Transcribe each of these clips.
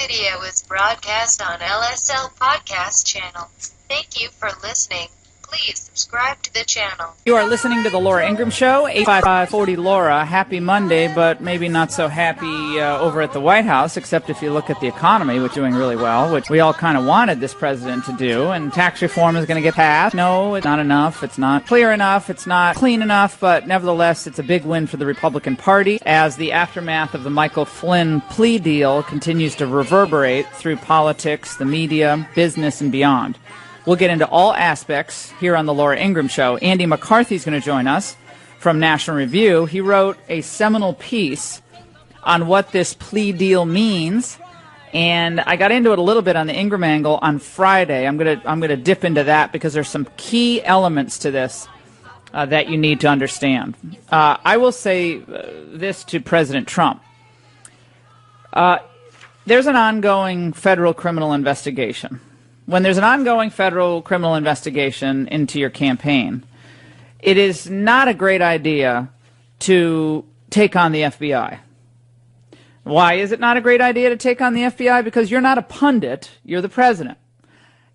video is broadcast on LSL Podcast Channel. Thank you for listening. Please subscribe to the channel. You are listening to The Laura Ingraham Show, 85540 Laura. Happy Monday, but maybe not so happy over at the White House, except if you look at the economy, which is doing really well, which we all kind of wanted this president to do. And tax reform is going to get passed. No, it's not enough. It's not clear enough. It's not clean enough. But nevertheless, it's a big win for the Republican Party as the aftermath of the Michael Flynn plea deal continues to reverberate through politics, the media, business, and beyond. We'll get into all aspects here on The Laura Ingraham Show. Andy McCarthy is going to join us from National Review. He wrote a seminal piece on what this plea deal means, and I got into it a little bit on the Ingraham angle on Friday. I'm going to dip into that because there's some key elements to this that you need to understand. I will say this to President Trump. There's an ongoing federal criminal investigation. When there's an ongoing federal criminal investigation into your campaign, it is not a great idea to take on the FBI. Why is it not a great idea to take on the FBI? Because you're not a pundit, you're the president.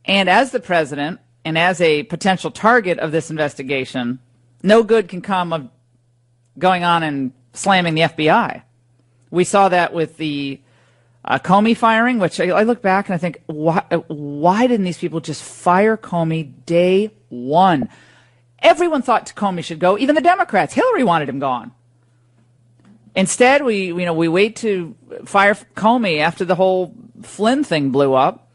And as the president, and as a potential target of this investigation, no good can come of going on and slamming the FBI. We saw that with the Comey firing, which I look back and I think, why didn't these people just fire Comey day one? Everyone thought Comey should go, even the Democrats. Hillary wanted him gone. Instead, we wait to fire Comey after the whole Flynn thing blew up,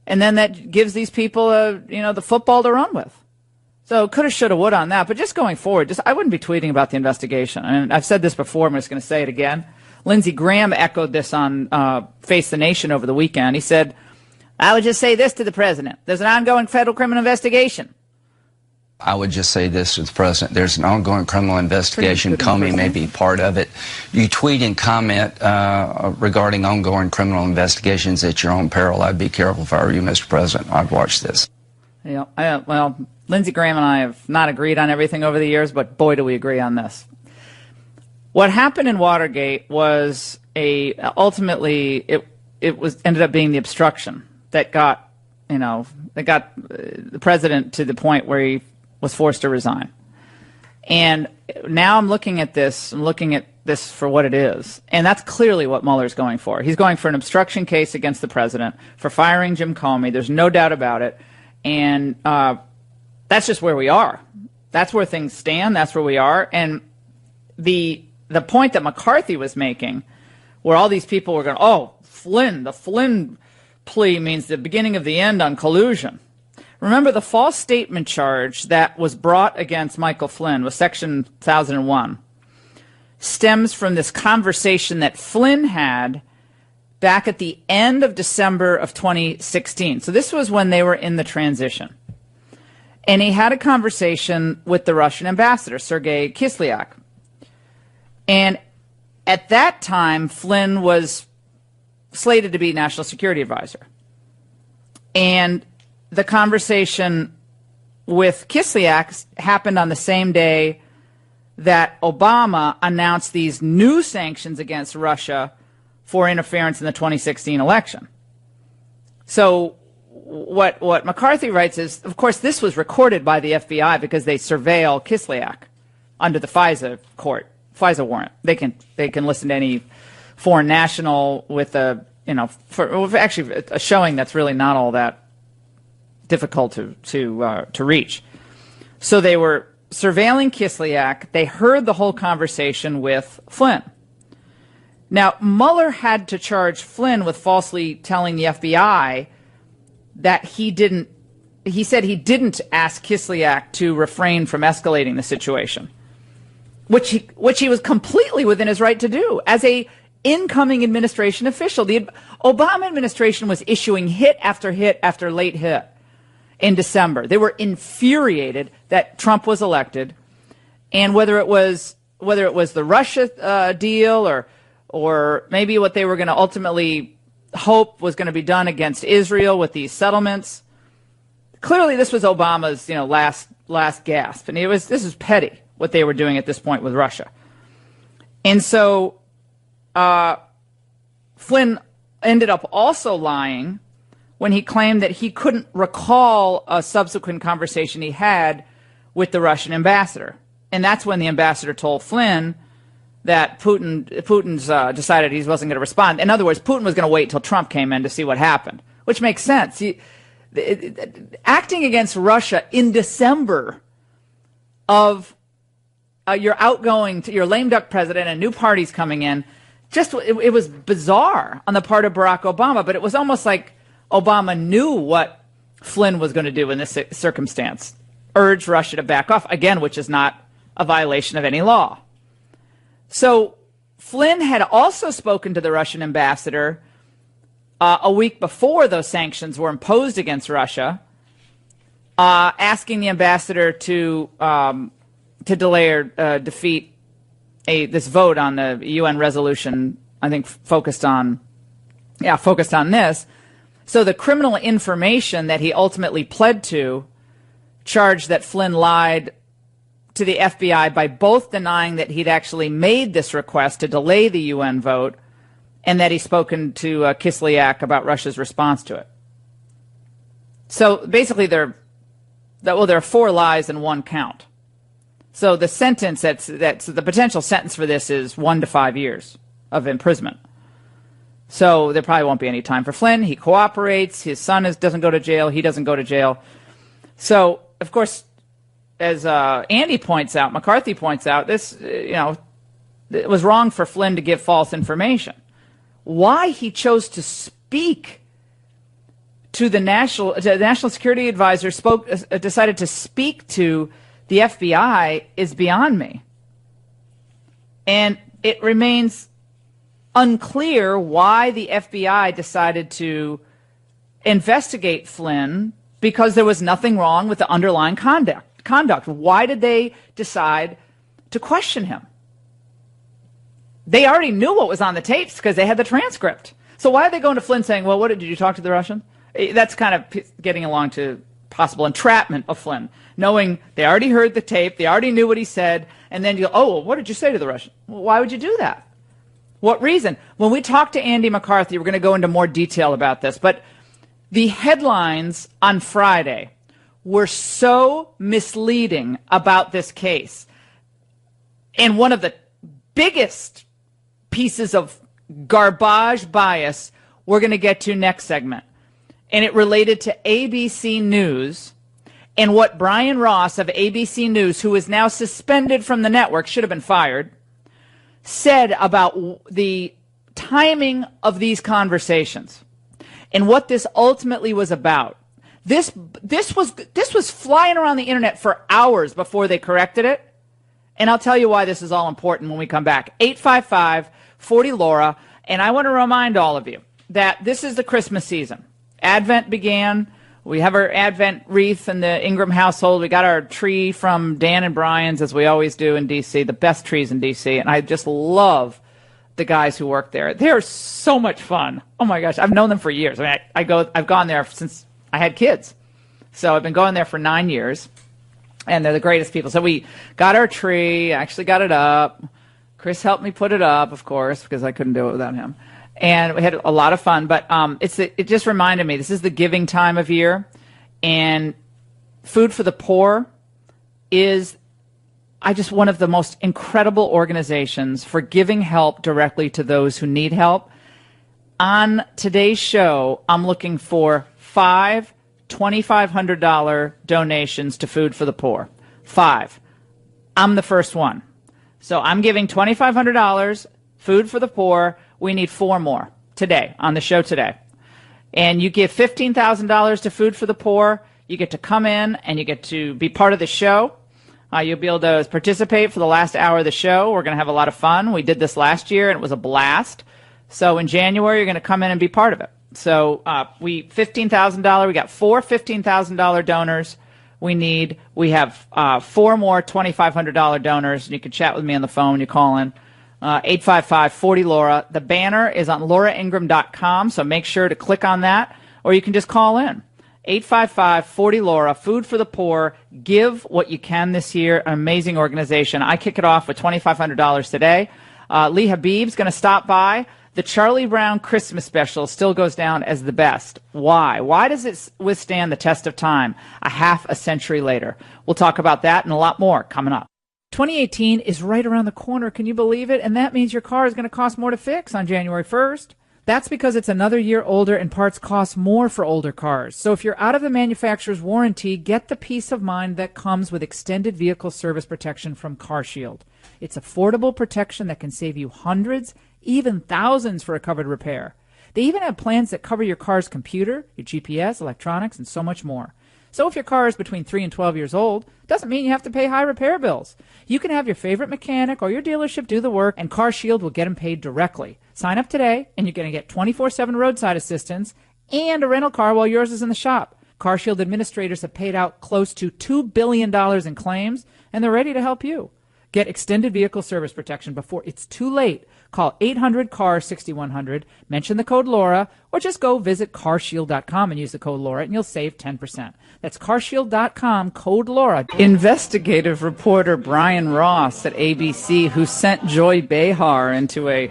and then that gives these people the football to run with. So coulda, shoulda, woulda on that. But just going forward, I wouldn't be tweeting about the investigation. I mean, I've said this before. I'm just going to say it again. Lindsey Graham echoed this on Face the Nation over the weekend. He said, I would just say this to the president. There's an ongoing federal criminal investigation. I would just say this to the president. There's an ongoing criminal investigation. Comey may be part of it. You tweet and comment regarding ongoing criminal investigations at your own peril. I'd be careful if I were you, Mr. President. I'd watch this. Yeah, well, Lindsey Graham and I have not agreed on everything over the years, but boy, do we agree on this. What happened in Watergate was ultimately ended up being the obstruction that got the president to the point where he was forced to resign. And now I'm looking at this for what it is. And that's clearly what Mueller's going for. He's going for an obstruction case against the president for firing Jim Comey. There's no doubt about it. And that's just where we are. That's where things stand. That's where we are. And the point that McCarthy was making, where all these people were going, the Flynn plea means the beginning of the end on collusion. Remember, the false statement charge that was brought against Michael Flynn was Section 1001, stems from this conversation that Flynn had back at the end of December of 2016. So this was when they were in the transition. And he had a conversation with the Russian ambassador, Sergei Kislyak. And at that time, Flynn was slated to be National Security Advisor. And the conversation with Kislyak happened on the same day that Obama announced these new sanctions against Russia for interference in the 2016 election. So what McCarthy writes is, of course, this was recorded by the FBI because they surveil Kislyak under the FISA warrant. They can listen to any foreign national with a showing that's really not all that difficult to reach. So they were surveilling Kislyak. They heard the whole conversation with Flynn. Now, Mueller had to charge Flynn with falsely telling the FBI that he said he didn't ask Kislyak to refrain from escalating the situation, which he was completely within his right to do as a incoming administration official. The Obama administration was issuing hit after late hit in December. They were infuriated that Trump was elected, and whether it was the Russia deal or maybe what they were going to ultimately hope was going to be done against Israel with these settlements. Clearly, this was Obama's last gasp, and this is petty what they were doing at this point with Russia. And so Flynn ended up also lying when he claimed that he couldn't recall a subsequent conversation he had with the Russian ambassador. And that's when the ambassador told Flynn that Putin's decided he wasn't going to respond. In other words, Putin was going to wait till Trump came in to see what happened, which makes sense. Acting against Russia in December of your lame duck president and new parties coming in, it was bizarre on the part of Barack Obama, but it was almost like Obama knew what Flynn was going to do in this circumstance, urge Russia to back off, again, which is not a violation of any law. So Flynn had also spoken to the Russian ambassador a week before those sanctions were imposed against Russia, asking the ambassador to delay or defeat this vote on the UN resolution, I think focused on this. So the criminal information that he ultimately pled to charged that Flynn lied to the FBI by both denying that he'd actually made this request to delay the UN vote and that he's spoken to Kislyak about Russia's response to it. So basically there are 4 lies and 1 count. So the sentence that's the potential sentence for this is 1 to 5 years of imprisonment. So there probably won't be any time for Flynn. He cooperates. His son doesn't go to jail. He doesn't go to jail. So, of course, as Andy points out, McCarthy points out, it was wrong for Flynn to give false information. Why he chose to speak to the National Security Advisor, decided to speak to the FBI is beyond me. And it remains unclear why the FBI decided to investigate Flynn, because there was nothing wrong with the underlying conduct. Why did they decide to question him? They already knew what was on the tapes because they had the transcript. So why are they going to Flynn saying, well, did you talk to the Russians? That's kind of getting along to possible entrapment of Flynn, knowing they already heard the tape, they already knew what he said, and then you go, oh, well, what did you say to the Russians? Well, why would you do that? What reason? When we talk to Andy McCarthy, we're going to go into more detail about this, but the headlines on Friday were so misleading about this case. And one of the biggest pieces of garbage bias we're going to get to next segment. And it related to ABC News and what Brian Ross of ABC News, who is now suspended from the network, should have been fired, said about the timing of these conversations and what this ultimately was about. This was flying around the internet for hours before they corrected it. And I'll tell you why this is all important when we come back. 855-40-LAURA. And I want to remind all of you that this is the Christmas season. Advent began. We have our Advent wreath in the Ingraham household. We got our tree from Dan and Brian's, as we always do in D.C., the best trees in D.C. And I just love the guys who work there. They're so much fun. Oh, my gosh. I've known them for years. I mean, I've gone there since I had kids. So I've been going there for 9 years. And they're the greatest people. So we got our tree, actually got it up. Chris helped me put it up, of course, because I couldn't do it without him. And we had a lot of fun. But it just reminded me, this is the giving time of year. And Food for the Poor is one of the most incredible organizations for giving help directly to those who need help. On today's show, I'm looking for 5 $2,500 donations to Food for the Poor. 5. I'm the first one. So I'm giving $2,500, Food for the Poor. We need 4 more today, on the show today. And you give $15,000 to Food for the Poor. You get to come in and you get to be part of the show. You'll be able to participate for the last hour of the show. We're going to have a lot of fun. We did this last year, and it was a blast. So in January, you're going to come in and be part of it. So $15,000. We got 4 $15,000 donors. We have 4 more $2,500 donors. And you can chat with me on the phone. You call in 855-40-LAURA. The banner is on lauraingraham.com. So make sure to click on that, or you can just call in 855-40-LAURA. Food for the Poor. Give what you can this year. An amazing organization. I kick it off with $2,500 today. Lee Habib's going to stop by The Charlie Brown Christmas special still goes down as the best. Why? Why does it withstand the test of time a half a century later? We'll talk about that and a lot more coming up. 2018 is right around the corner. Can you believe it? And that means your car is going to cost more to fix on January 1st. That's because it's another year older and parts cost more for older cars. So if you're out of the manufacturer's warranty, get the peace of mind that comes with extended vehicle service protection from CarShield. It's affordable protection that can save you hundreds, even thousands for a covered repair. They even have plans that cover your car's computer, your GPS, electronics, and so much more. So if your car is between 3 and 12 years old, doesn't mean you have to pay high repair bills. You can have your favorite mechanic or your dealership do the work, and CarShield will get them paid directly. Sign up today, and you're going to get 24/7 roadside assistance and a rental car while yours is in the shop. CarShield administrators have paid out close to $2 billion in claims, and they're ready to help you. Get extended vehicle service protection before it's too late. Call 800-CAR-6100, mention the code Laura, or just go visit carshield.com and use the code Laura, and you'll save 10%. That's carshield.com, code Laura. Investigative reporter Brian Ross at ABC, who sent Joy Behar into a...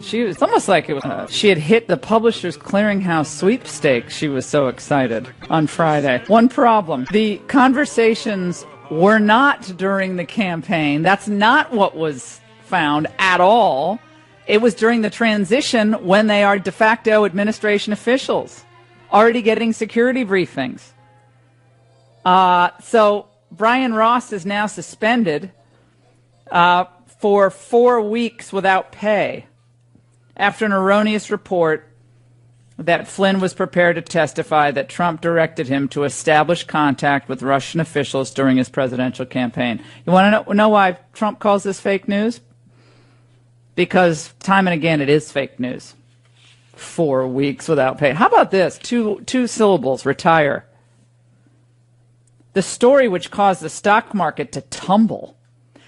it's almost like it was, she had hit the Publishers Clearinghouse sweepstakes. She was so excited on Friday. One problem. The conversations were not during the campaign. That's not what was found at all. It was during the transition when they are de facto administration officials, already getting security briefings. So Brian Ross is now suspended for 4 weeks without pay after an erroneous report that Flynn was prepared to testify that Trump directed him to establish contact with Russian officials during his presidential campaign. You want to know why Trump calls this fake news? Because time and again it is fake news. 4 weeks without pay. How about this? Two syllables, retire. The story which caused the stock market to tumble.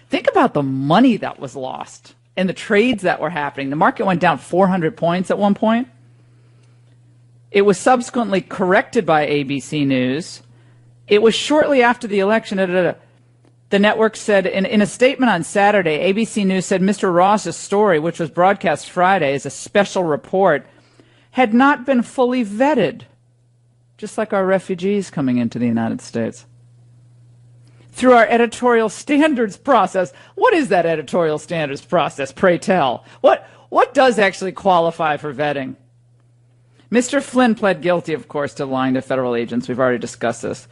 Think about the money that was lost and the trades that were happening. The market went down 400 points at one point. It was subsequently corrected by ABC News. It was shortly after the election. The network said in a statement on Saturday, ABC News said Mr. Ross's story, which was broadcast Friday as a special report, had not been fully vetted, just like our refugees coming into the United States. Through our editorial standards process. What is that editorial standards process, pray tell? What does actually qualify for vetting? Mr. Flynn pled guilty, of course, to lying to federal agents. We've already discussed this.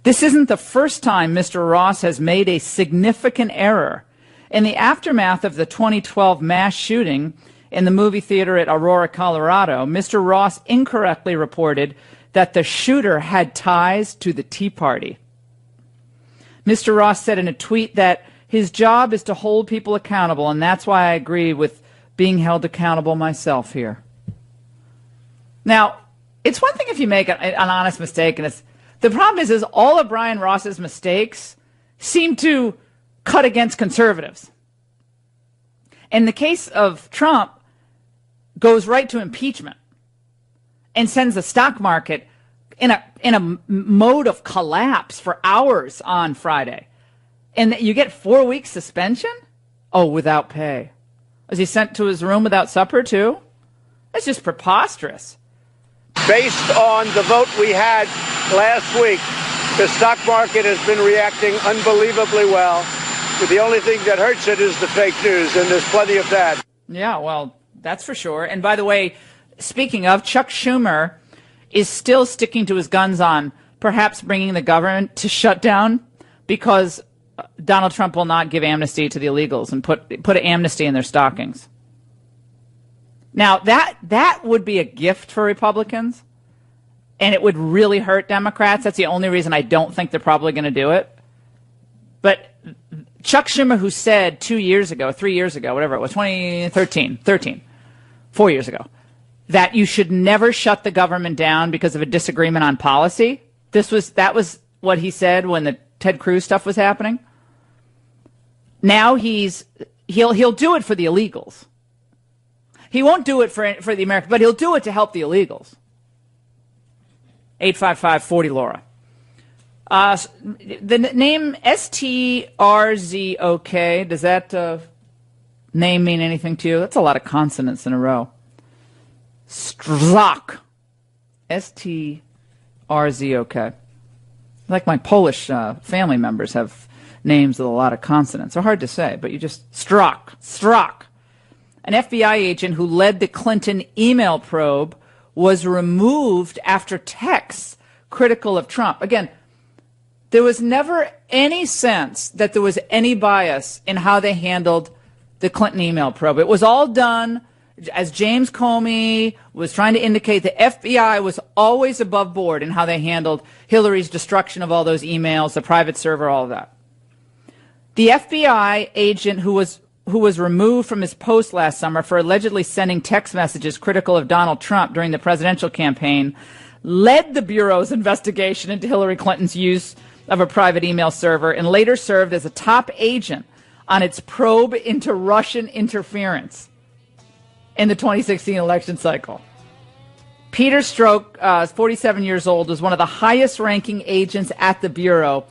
This isn't the first time Mr. Ross has made a significant error. In the aftermath of the 2012 mass shooting in the movie theater at Aurora, Colorado, Mr. Ross incorrectly reported that the shooter had ties to the Tea Party. Mr. Ross said in a tweet that his job is to hold people accountable, and that's why I agree with being held accountable myself here. Now, it's one thing if you make an honest mistake, and the problem is all of Brian Ross's mistakes seem to cut against conservatives. In the case of Trump, goes right to impeachment and sends the stock market in a mode of collapse for hours on Friday. And you get 4 weeks suspension? Oh, without pay. Was he sent to his room without supper, too? That's just preposterous. Based on the vote we had last week, the stock market has been reacting unbelievably well. But the only thing that hurts it is the fake news, and there's plenty of that. Yeah, well, that's for sure. And by the way, speaking of, Chuck Schumer is still sticking to his guns on perhaps bringing the government to shut down because Donald Trump will not give amnesty to the illegals and put an amnesty in their stockings. Now, that would be a gift for Republicans, and it would really hurt Democrats. That's the only reason I don't think they're probably going to do it. But Chuck Schumer, who said 2 years ago, 3 years ago, whatever it was, 4 years ago, that you should never shut the government down because of a disagreement on policy. That was what he said when the Ted Cruz stuff was happening. Now he'll do it for the illegals. He won't do it for the Americans, but he'll do it to help the illegals. 855-40-LAURA. The name STRZOK, does that name mean anything to you? That's a lot of consonants in a row. Strzok. Strzok. Like my Polish family members have names with a lot of consonants. They're hard to say, but you just Strzok. An FBI agent who led the Clinton email probe was removed after texts critical of Trump. Again, there was never any sense that there was any bias in how they handled the Clinton email probe. It was all done, as James Comey was trying to indicate, the FBI was always above board in how they handled Hillary's destruction of all those emails, the private server, all of that. The FBI agent who was removed from his post last summer for allegedly sending text messages critical of Donald Trump during the presidential campaign led the Bureau's investigation into Hillary Clinton's use of a private email server and later served as a top agent on its probe into Russian interference in the 2016 election cycle. Peter Strzok, 47 years old, was one of the highest-ranking agents at the Bureau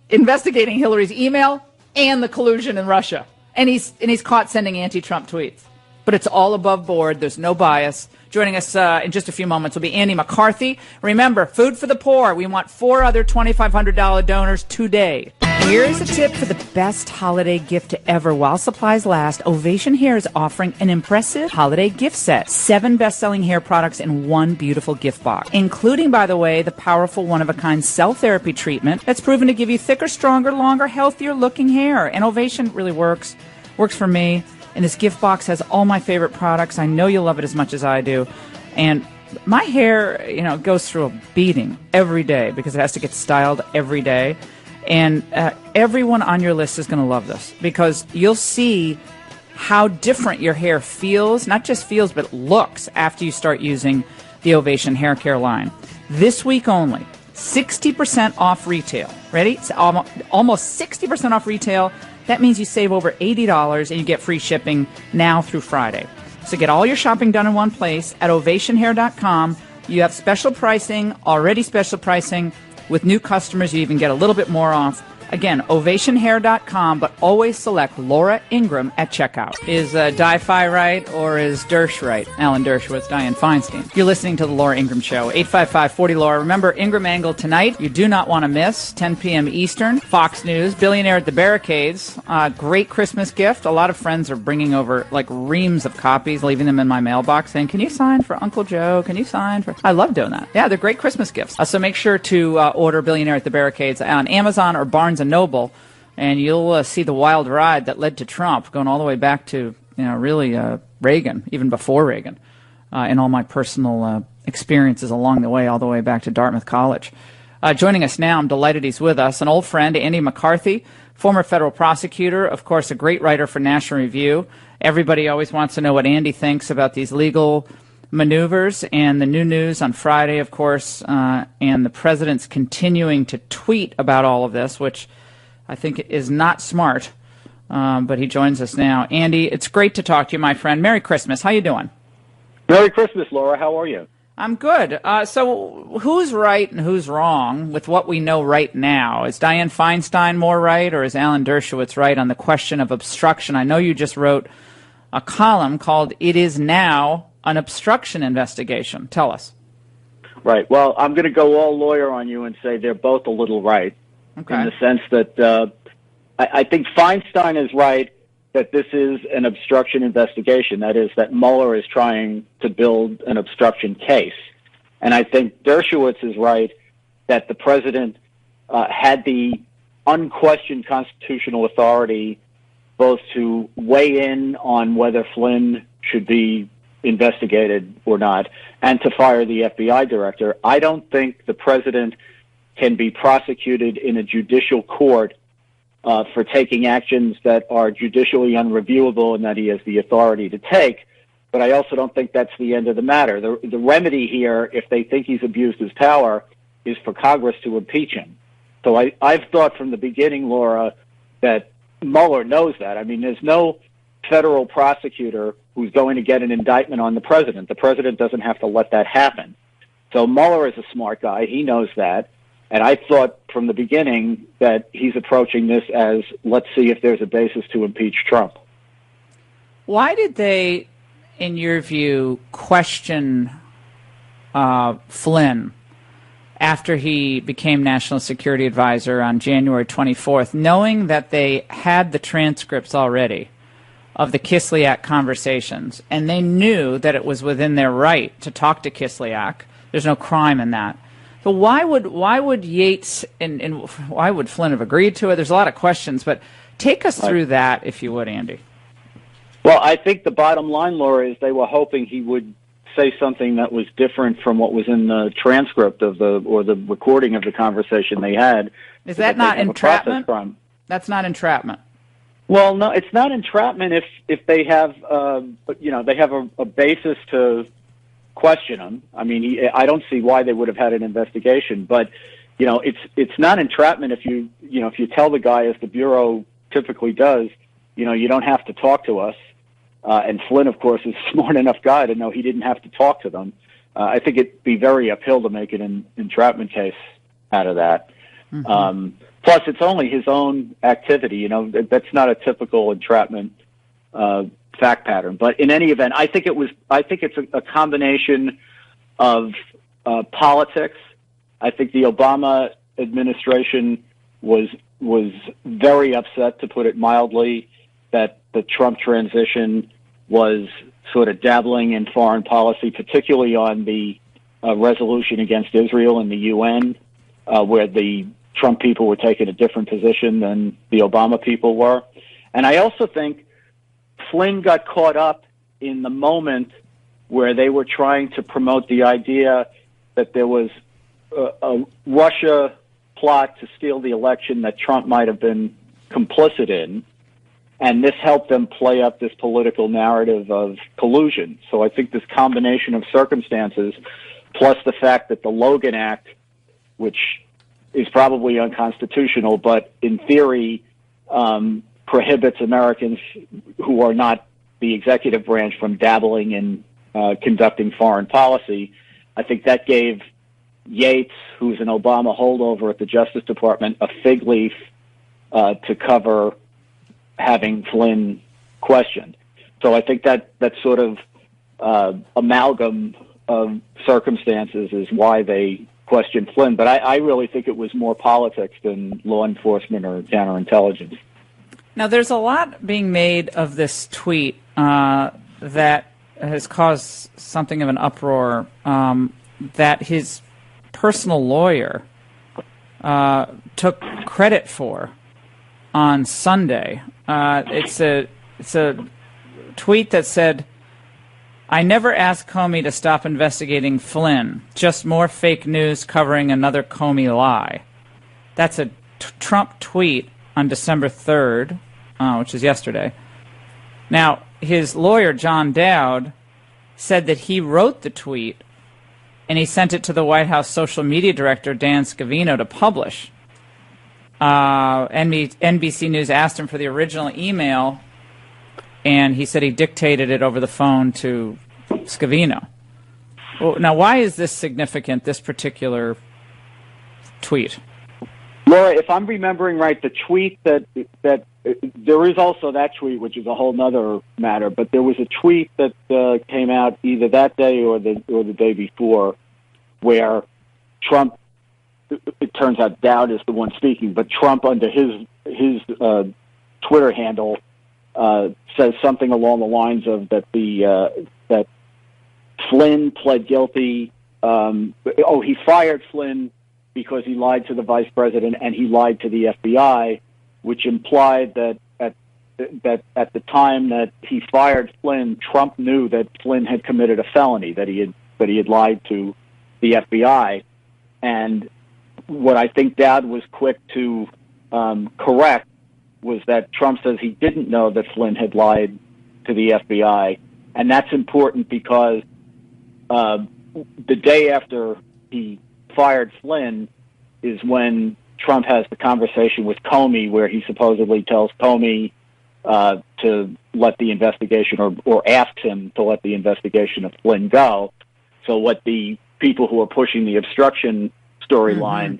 investigating Hillary's email and the collusion in Russia. And he's caught sending anti-Trump tweets. But it's all above board. There's no bias. Joining us in just a few moments will be Andy McCarthy. Remember, Food for the Poor. We want 4 other $2,500 donors today. Here's a tip for the best holiday gift ever. While supplies last, Ovation Hair is offering an impressive holiday gift set. 7 best-selling hair products in 1 beautiful gift box, including, by the way, the powerful one-of-a-kind cell therapy treatment that's proven to give you thicker, stronger, longer, healthier-looking hair. And Ovation really works for me. And this gift box has all my favorite products. I know you'll love it as much as I do. And my hair, goes through a beating every day because it has to get styled every day. And everyone on your list is going to love this because you'll see how different your hair feels, not just feels, but looks after you start using the Ovation Hair Care line. This week only, 60% off retail. Ready? It's almost 60% off retail. That means you save over $80 and you get free shipping now through Friday. So get all your shopping done in one place at ovationhair.com. You have special pricing, already special pricing. With new customers, you even get a little bit more off. Again, ovationhair.com, but always select Laura Ingraham at checkout. Is Di-Fi right or is Dersh right? Alan Dershowitz, Dianne Feinstein. You're listening to The Laura Ingraham Show, 855-40-LAURA. Remember, Ingraham Angle tonight, you do not want to miss, 10 p.m. Eastern. Fox News, Billionaire at the Barricades. Great Christmas gift. A lot of friends are bringing over, reams of copies, leaving them in my mailbox, saying, can you sign for Uncle Joe? Can you sign for... I love doing that. Yeah, they're great Christmas gifts. So make sure to order Billionaire at the Barricades on Amazon or Barnes & Noble, and you'll see the wild ride that led to Trump, going all the way back to, Reagan, even before Reagan, and all my personal experiences along the way, all the way back to Dartmouth College. Joining us now, I'm delighted he's with us, an old friend, Andy McCarthy, former federal prosecutor, of course, a great writer for National Review. Everybody always wants to know what Andy thinks about these legal maneuvers and the new news on Friday, of course, and the president's continuing to tweet about all of this, which I think is not smart, but he joins us now. Andy, it's great to talk to you, my friend. Merry Christmas. How you doing? Merry Christmas, Laura. How are you? I'm good. So who's right and who's wrong with what we know right now? Is Dianne Feinstein more right, or is Alan Dershowitz right on the question of obstruction? I know you just wrote a column called It Is Now an Obstruction Investigation. Tell us. Right. Well, I'm going to go all lawyer on you and say they're both a little right. Okay. In the sense that I think Feinstein is right that this is an obstruction investigation. That is, that Mueller is trying to build an obstruction case. And I think Dershowitz is right that the president had the unquestioned constitutional authority both to weigh in on whether Flynn should be investigated or not, and to fire the FBI director. I don't think the president can be prosecuted in a judicial court for taking actions that are judicially unreviewable and that he has the authority to take. But I also don't think that's the end of the matter. The remedy here, if they think he's abused his power, is for Congress to impeach him. So I've thought from the beginning, Laura, that Mueller knows that. I mean, there's no federal prosecutor who's going to get an indictment on the president. The president doesn't have to let that happen. So Mueller is a smart guy. He knows that. And I thought from the beginning that he's approaching this as, let's see if there's a basis to impeach Trump. Why did they in your view, question Flynn after he became National Security Advisor on January 24th, knowing that they had the transcripts already of the Kislyak conversations, and they knew that it was within their right to talk to Kislyak? There's no crime in that. So why would Yates and why would Flynn have agreed to it? There's a lot of questions, but take us through that, if you would, Andy. Well, I think the bottom line, Laura, is they were hoping he would say something that was different from what was in the transcript of the recording of the conversation they had. Is that not entrapment? That's not entrapment. Well, no, it's not entrapment if they have they have a basis to question him. I mean, I don't see why they would have had an investigation, but it's not entrapment if you tell the guy, as the Bureau typically does, you don't have to talk to us. And Flynn, of course, is a smart enough guy to know he didn't have to talk to them. I think it'd be very uphill to make an entrapment case out of that. Mm-hmm. Plus, it's only his own activity. That's not a typical entrapment fact pattern. But in any event, I think it's a combination of politics. I think the Obama administration was very upset, to put it mildly, that the Trump transition was sort of dabbling in foreign policy, particularly on the resolution against Israel in the UN, where the Trump people were taking a different position than the Obama people were. And I also think Flynn got caught up in the moment where they were trying to promote the idea that there was a Russia plot to steal the election that Trump might have been complicit in. And this helped them play up this political narrative of collusion. So I think this combination of circumstances, plus the fact that the Logan Act, which is probably unconstitutional, but in theory prohibits Americans who are not the executive branch from dabbling in conducting foreign policy, I think that gave Yates, who's an Obama holdover at the Justice Department, a fig leaf to cover having Flynn questioned. So I think that sort of amalgam of circumstances is why they questioned Flynn. But I really think it was more politics than law enforcement or counterintelligence. Now, there's a lot being made of this tweet that has caused something of an uproar, that his personal lawyer took credit for on Sunday. It's a tweet that said, "I never asked Comey to stop investigating Flynn. Just more fake news covering another Comey lie." That's a Trump tweet on December 3rd, which is yesterday. Now, his lawyer, John Dowd, said that he wrote the tweet and he sent it to the White House social media director, Dan Scavino, to publish. NBC News asked him for the original email, and he said he dictated it over the phone to Scavino. Well, now, why is this significant, this particular tweet? Laura, if I'm remembering right, the tweet that there is also that tweet, which is a whole nother matter, but there was a tweet that came out either that day or the day before, where Trump, it turns out Dowd is the one speaking, but Trump under his Twitter handle says something along the lines of that that Flynn pled guilty. He fired Flynn because he lied to the vice president and he lied to the FBI, which implied that at the time that he fired Flynn, Trump knew that Flynn had committed a felony, that he had lied to the FBI. And what I think Dowd was quick to correct was that Trump says he didn't know that Flynn had lied to the FBI. And that's important because the day after he fired Flynn is when Trump has the conversation with Comey, where he supposedly tells Comey to let the investigation, or asks him to let the investigation of Flynn go. So what the people who are pushing the obstruction storyline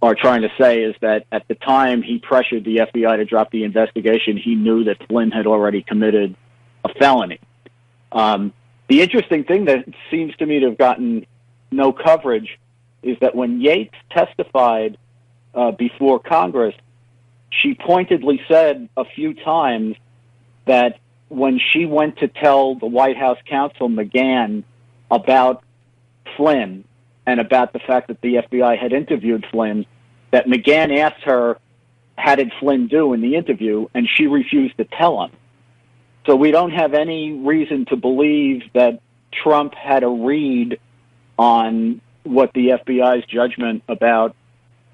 are trying to say is that at the time he pressured the FBI to drop the investigation, he knew that Flynn had already committed a felony. The interesting thing that seems to me to have gotten no coverage is that when Yates testified before Congress, she pointedly said a few times that when she went to tell the White House counsel McGahn about Flynn and about the fact that the FBI had interviewed Flynn, that McGahn asked her, how did Flynn do in the interview, and she refused to tell him. So we don't have any reason to believe that Trump had a read on what the FBI's judgment about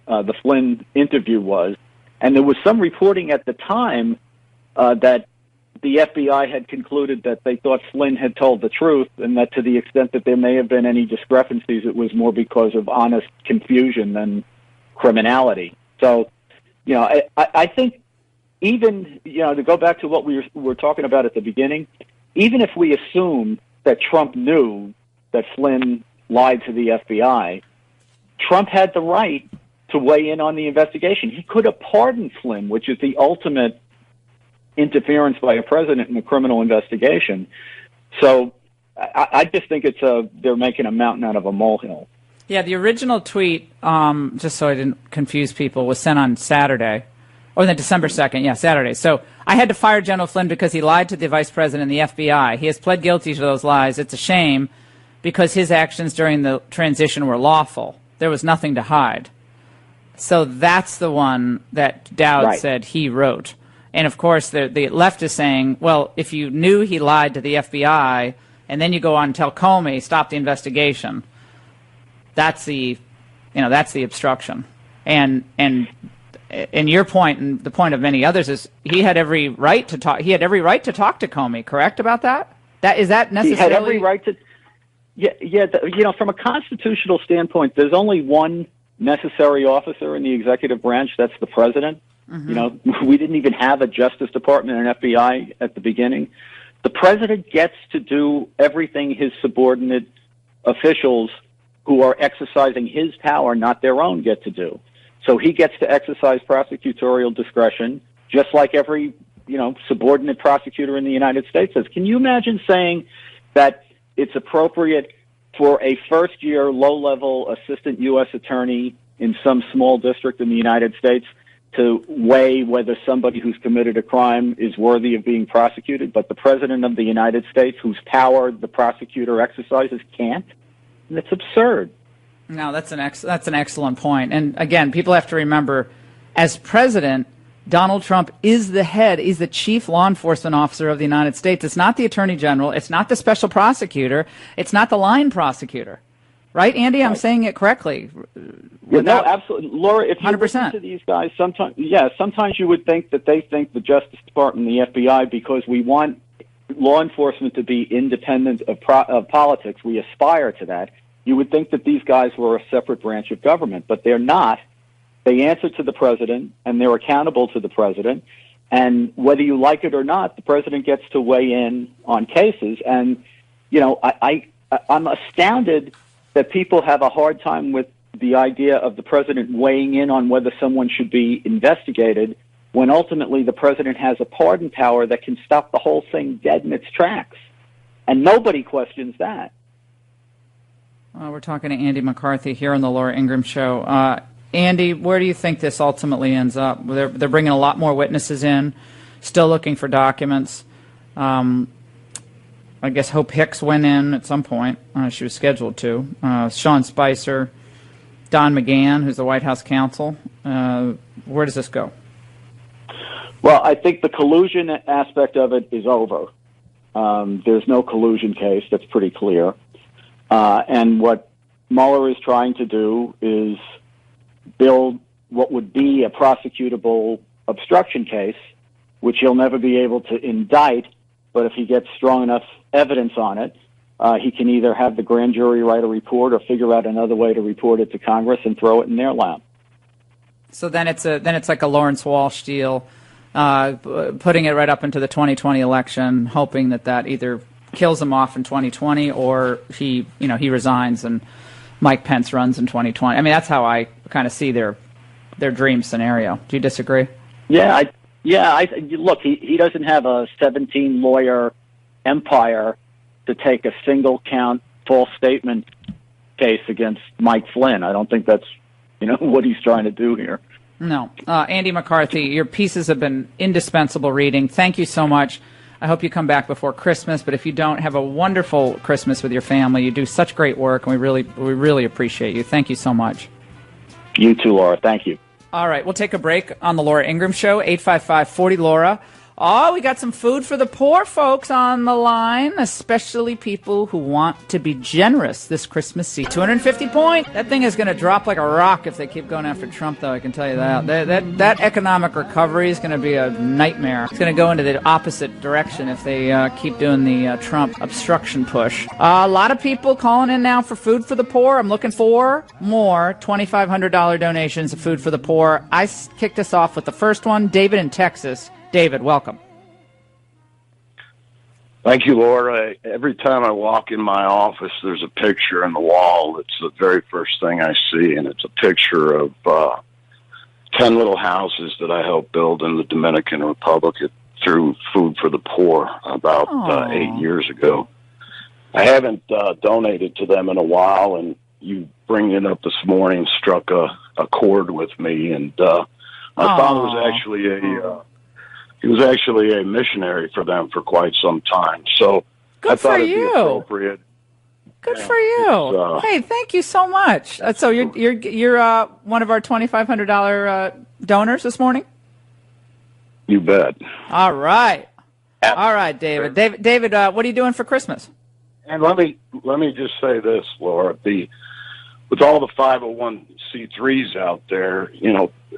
the Flynn interview was. And there was some reporting at the time that the FBI had concluded that they thought Flynn had told the truth, and that to the extent that there may have been any discrepancies, it was more because of honest confusion than criminality. So, I think even, to go back to what we were talking about at the beginning, even if we assume that Trump knew that Flynn lied to the FBI, Trump had the right to weigh in on the investigation. He could have pardoned Flynn, which is the ultimate interference by a president in a criminal investigation. So I just think they're making a mountain out of a molehill. Yeah, the original tweet, just so I didn't confuse people, was sent on Saturday, or then December 2nd, yeah, Saturday. So I had to fire General Flynn because he lied to the vice president and the FBI. He has pled guilty to those lies. It's a shame because his actions during the transition were lawful. There was nothing to hide. So that's the one that Dowd said he wrote. And, of course, the left is saying, well, if you knew he lied to the FBI and then you go on and tell Comey, stop the investigation, that's the obstruction. And your point, and the point of many others, is he had every right to talk. He had every right to talk to Comey. Correct about that? Is that necessarily? He had every right to. Yeah. From a constitutional standpoint, there's only one necessary officer in the executive branch. That's the president. Mm-hmm. We didn't even have a Justice Department and FBI at the beginning. The president gets to do everything his subordinate officials who are exercising his power, not their own, get to do. So he gets to exercise prosecutorial discretion, just like every, subordinate prosecutor in the United States does. Can you imagine saying that it's appropriate for a first-year, low-level assistant U.S. attorney in some small district in the United States to weigh whether somebody who's committed a crime is worthy of being prosecuted, but the President of the United States, whose power the prosecutor exercises, can't? And it's absurd. No, that's an excellent point. And again, people have to remember, as president, Donald Trump is the head, is the chief law enforcement officer of the United States. It's not the attorney general. It's not the special prosecutor. It's not the line prosecutor. Right, Andy? I'm saying it correctly. No, absolutely. Laura, if you 100%. listen to these guys, sometimes you would think that they think the Justice Department and the FBI, because we want law enforcement to be independent of politics, we aspire to that. You would think that these guys were a separate branch of government, but they're not. They answer to the president, and they're accountable to the president. And whether you like it or not, the president gets to weigh in on cases. And, I'm astounded that people have a hard time with the idea of the president weighing in on whether someone should be investigated when ultimately the president has a pardon power that can stop the whole thing dead in its tracks. And nobody questions that. We're talking to Andy McCarthy here on the Laura Ingraham Show. Andy, where do you think this ultimately ends up? They're bringing a lot more witnesses in, still looking for documents. I guess Hope Hicks went in at some point. She was scheduled to. Sean Spicer, Don McGahn, who's the White House counsel. Where does this go? Well, I think the collusion aspect of it is over. There's no collusion case. That's pretty clear. And what Mueller is trying to do is build what would be a prosecutable obstruction case, which he'll never be able to indict, but if he gets strong enough evidence on it, he can either have the grand jury write a report or figure out another way to report it to Congress and throw it in their lap. So then it's like a Lawrence Walsh deal, putting it right up into the 2020 election, hoping that either kills him off in 2020 or he resigns and Mike Pence runs in 2020. I mean, that's how I kind of see their dream scenario. Do you disagree? Look, he doesn't have a 17-lawyer empire to take a single count false statement case against Mike Flynn. I don't think that's, what he's trying to do here. No. Andy McCarthy, your pieces have been indispensable reading. Thank you so much. I hope you come back before Christmas, but if you don't, have a wonderful Christmas with your family. You do such great work, and we really appreciate you. Thank you so much. You too, Laura. Thank you. All right, we'll take a break on the Laura Ingraham Show, 855-40-LAURA. Oh, we got some food for the poor folks on the line, especially people who want to be generous this Christmas season. 250 points. That thing is going to drop like a rock if they keep going after Trump, though, I can tell you that. That economic recovery is going to be a nightmare. It's going to go into the opposite direction if they keep doing the Trump obstruction push. A lot of people calling in now for food for the poor. I'm looking for more $2,500 donations of food for the poor. I kicked us off with the first one, David in Texas. David, welcome. Thank you, Laura. Every time I walk in my office, there's a picture on the wall. It's the very first thing I see, and it's a picture of 10 little houses that I helped build in the Dominican Republic through Food for the Poor about 8 years ago. I haven't donated to them in a while, and you bringing it up this morning struck a chord with me. And my father was actually a missionary for them for quite some time. So good I thought for it'd you. be appropriate. Good for you. Hey, thank you so much. So you're one of our $2,500 donors this morning? You bet. All right. All right, David. David, what are you doing for Christmas? And let me just say this, Laura. With all the 501c3s out there,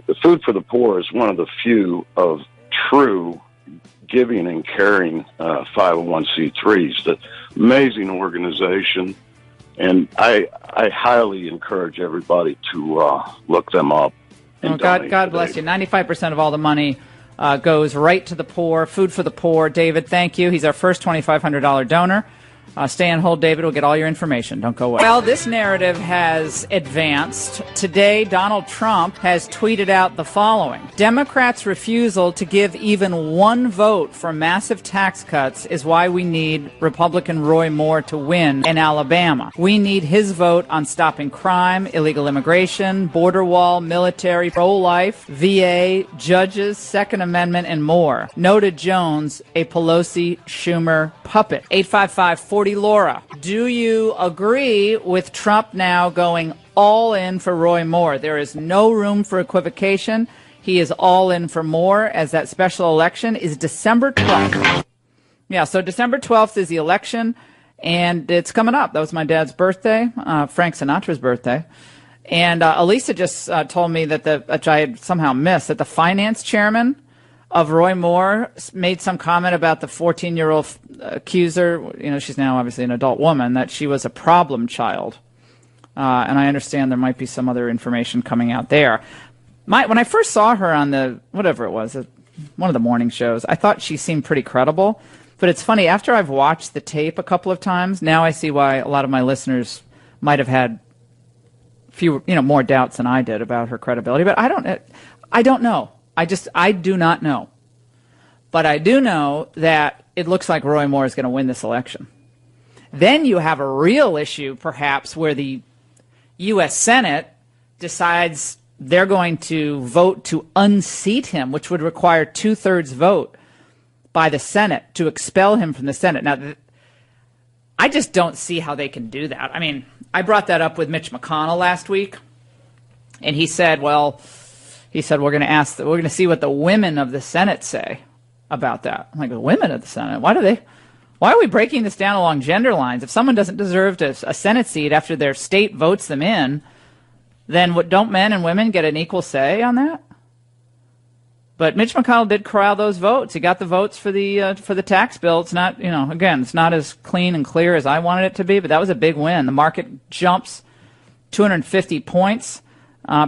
the Food for the Poor is one of the few of true giving and caring 501c3s. The amazing organization, and I highly encourage everybody to look them up. Oh, God bless you. 95% of all the money goes right to the poor. Food for the Poor. David, thank you. He's our first $2,500 donor. Stay on hold, David. We'll get all your information. Don't go away. Well, this narrative has advanced. Today, Donald Trump has tweeted out the following. Democrats' refusal to give even one vote for massive tax cuts is why we need Republican Roy Moore to win in Alabama. We need his vote on stopping crime, illegal immigration, border wall, military, pro-life, VA, judges, Second Amendment, and more. Noted Jones, a Pelosi Schumer puppet. 855-40-LAURA. Do you agree with Trump now going all in for Roy Moore? There is no room for equivocation. He is all in for Moore, as that special election is December 12th. Yeah, so December 12th is the election, and it's coming up. That was my dad's birthday, Frank Sinatra's birthday. And Elisa just told me that which I had somehow missed, that the finance chairman of Roy Moore made some comment about the 14-year-old accuser. She's now obviously an adult woman, that she was a problem child. And I understand there might be some other information coming out there. When I first saw her on one of the morning shows, I thought she seemed pretty credible. But it's funny, after I've watched the tape a couple of times, now I see why a lot of my listeners might have had more doubts than I did about her credibility. But I don't know. I do not know. But I do know that it looks like Roy Moore is going to win this election. Then you have a real issue, perhaps, where the U.S. Senate decides they're going to vote to unseat him, which would require 2/3 vote by the Senate to expel him from the Senate. Now, I just don't see how they can do that. I mean, I brought that up with Mitch McConnell last week, and he said, we're going to see what the women of the Senate say about that. I'm like, the women of the Senate? Why are we breaking this down along gender lines? If someone doesn't deserve a Senate seat after their state votes them in, then don't men and women get an equal say on that? But Mitch McConnell did corral those votes. He got the votes for the tax bill. It's not, again, it's not as clean and clear as I wanted it to be, but that was a big win. The market jumps 250 points.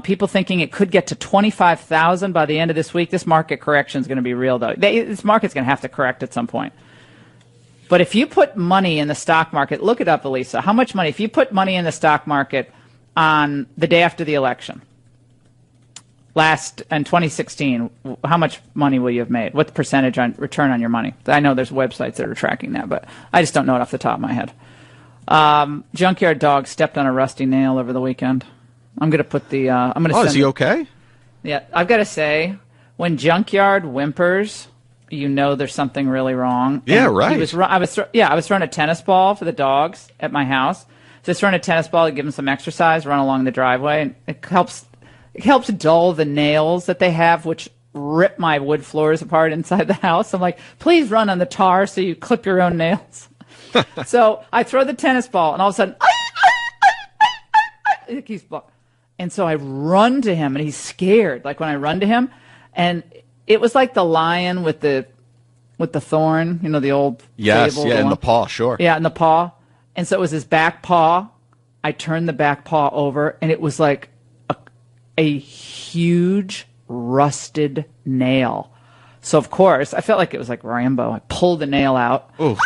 People thinking it could get to 25,000 by the end of this week. This market correction is going to be real, though. This market's going to have to correct at some point. But if you put money in the stock market, look it up, Elisa. How much money? If you put money in the stock market on the day after the election, in 2016, how much money will you have made? What percentage on return on your money? I know there's websites that are tracking that, but I just don't know it off the top of my head. Junkyard dog stepped on a rusty nail over the weekend. I'm going to put the. I'm going to. Oh, is he okay? Yeah, I've got to say, when Junkyard whimpers, you know there's something really wrong. Yeah, and right. I was throwing a tennis ball for the dogs at my house. Just throwing a tennis ball to give them some exercise, run along the driveway, and it helps dull the nails that they have, which rip my wood floors apart inside the house. I'm like, please run on the tar so you clip your own nails. So I throw the tennis ball, and all of a sudden, it keeps blowing. And so I run to him, and he's scared. Like when I run to him, and it was like the lion with the thorn, the old fable, in the paw, sure. Yeah, in the paw. And so it was his back paw. I turned the back paw over, and it was like a huge rusted nail. So, of course, I felt like it was like Rambo. I pulled the nail out. Ooh.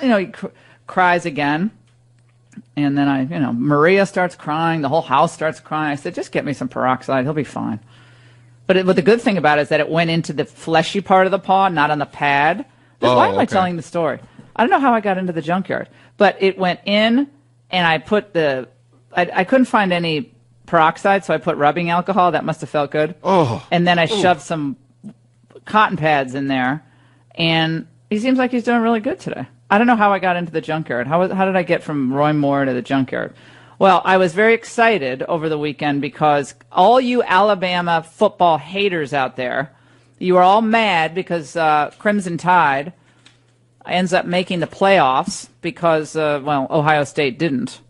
He cries again. And then Maria starts crying. The whole house starts crying. I said, just get me some peroxide. He'll be fine. But the good thing about it is that it went into the fleshy part of the paw, not on the pad. Why am I telling the story? I don't know how I got into the junkyard. But it went in, and I put I couldn't find any peroxide, so I put rubbing alcohol. That must have felt good. Oh. And then I shoved some cotton pads in there, and he seems like he's doing really good today. I don't know how I got into the junkyard. How did I get from Roy Moore to the junkyard? Well, I was very excited over the weekend because all you Alabama football haters out there, you are all mad because Crimson Tide ends up making the playoffs because, Ohio State didn't.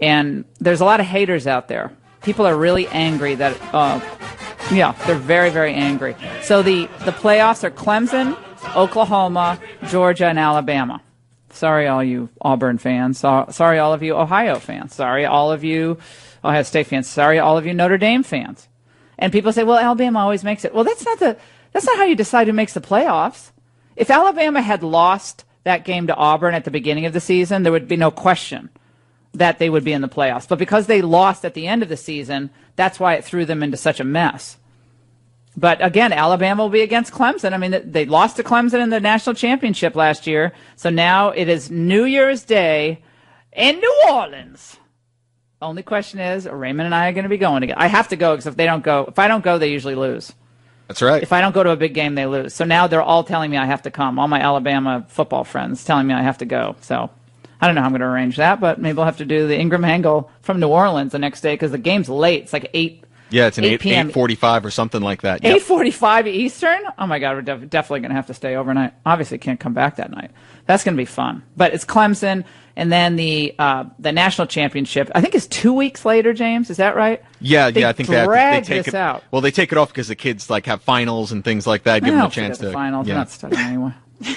And there's a lot of haters out there. People are really angry that, they're very, very angry. So the playoffs are Clemson, Oklahoma, Georgia, and Alabama. Sorry, all you Auburn fans. Sorry, all of you Ohio fans. Sorry, all of you Ohio State fans. Sorry, all of you Notre Dame fans. And people say, well, Alabama always makes it. Well, that's not how you decide who makes the playoffs. If Alabama had lost that game to Auburn at the beginning of the season, there would be no question that they would be in the playoffs. But because they lost at the end of the season, that's why it threw them into such a mess. But again, Alabama will be against Clemson. I mean, they lost to Clemson in the national championship last year. So now it is New Year's Day in New Orleans. Only question is, Raymond and I are going to be going together. I have to go because if I don't go, they usually lose. That's right. If I don't go to a big game, they lose. So now they're all telling me I have to come. All my Alabama football friends telling me I have to go. So I don't know how I'm going to arrange that, but maybe I'll have to do the Ingraham angle from New Orleans the next day because the game's late. It's like 8. Yeah, it's an 8 p.m. 8:45 or something like that. Yep. 8:45 Eastern? Oh, my God, we're definitely going to have to stay overnight. Obviously can't come back that night. That's going to be fun. But it's Clemson, and then the national championship, I think is 2 weeks later, James. Is that right? Yeah, I think they take this it out. Well, they take it off because the kids have finals and things like that. Give them a chance to. Finals. Yeah. We're not studying anyway.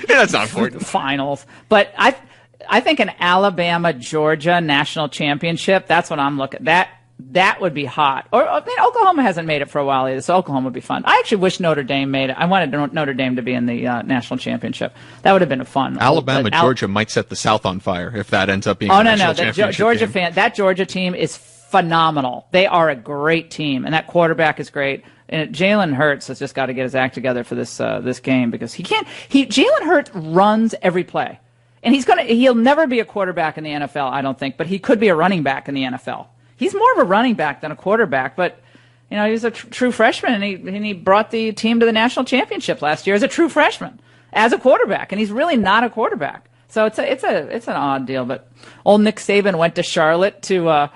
That's not important. Finals. But I think an Alabama-Georgia national championship, that's what I'm looking at. That would be hot. Or Oklahoma hasn't made it for a while either, so Oklahoma would be fun. I actually wish Notre Dame made it. I wanted Notre Dame to be in the national championship. That would have been a fun. Alabama, Georgia might set the South on fire if that ends up being. That Georgia team is phenomenal. They are a great team, and that quarterback is great. And Jalen Hurts has just got to get his act together for this game because Jalen Hurts runs every play, and he'll never be a quarterback in the NFL, I don't think, but he could be a running back in the NFL. He's more of a running back than a quarterback, but he was a true freshman, and he brought the team to the national championship last year as a true freshman, as a quarterback, and he's really not a quarterback. So it's an odd deal. But old Nick Saban went to Charlotte to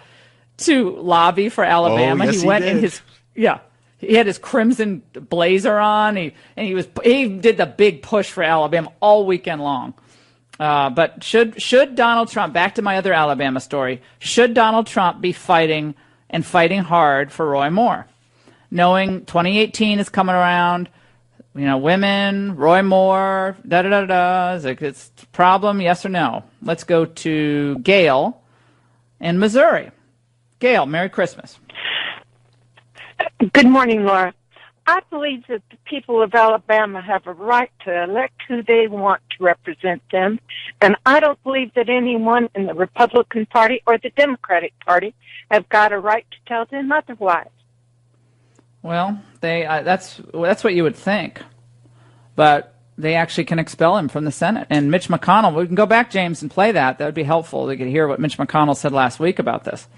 lobby for Alabama. Oh, yes, he went did. in his he had his crimson blazer on. He did the big push for Alabama all weekend long. But should Donald Trump, back to my other Alabama story, should Donald Trump be fighting hard for Roy Moore? Knowing 2018 is coming around, women, Roy Moore, da-da-da-da, it's a problem, yes or no? Let's go to Gail in Missouri. Gail, Merry Christmas. Good morning, Laura. I believe that the people of Alabama have a right to elect who they want to represent them, and I don't believe that anyone in the Republican Party or the Democratic Party have got a right to tell them otherwise. Well, that's what you would think, but they actually can expel him from the Senate. And Mitch McConnell, we can go back, James, and play that. That would be helpful. We could hear what Mitch McConnell said last week about this.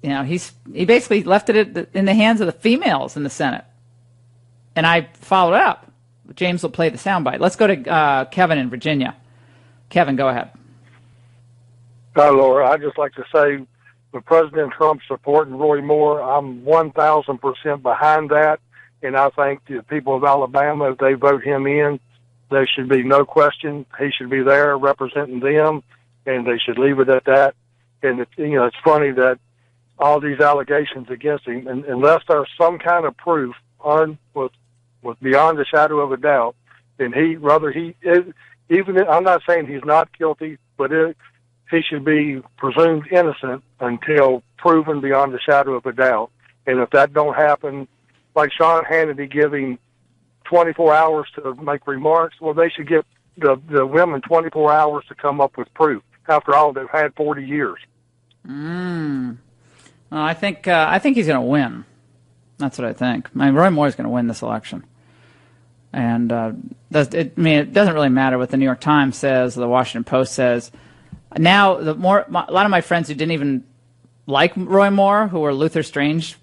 He basically left it in the hands of the females in the Senate. And I followed up. James will play the soundbite. Let's go to Kevin in Virginia. Kevin, go ahead. Hi, Laura. I'd just like to say, with President Trump supporting Roy Moore, I'm 1,000% behind that. And I think the people of Alabama, if they vote him in, there should be no question. He should be there representing them, and they should leave it at that. And, it's funny that all these allegations against him, and unless there's some kind of proof with beyond a shadow of a doubt, then I'm not saying he's not guilty, but he should be presumed innocent until proven beyond a shadow of a doubt. And if that don't happen, like Sean Hannity giving 24 hours to make remarks, well, they should give the women 24 hours to come up with proof. After all, they've had 40 years. Well, I think he's going to win. That's what I think. Roy Moore is going to win this election. And it doesn't really matter what the New York Times says or the Washington Post says. Now, a lot of my friends who didn't even like Roy Moore, who were Luther Strange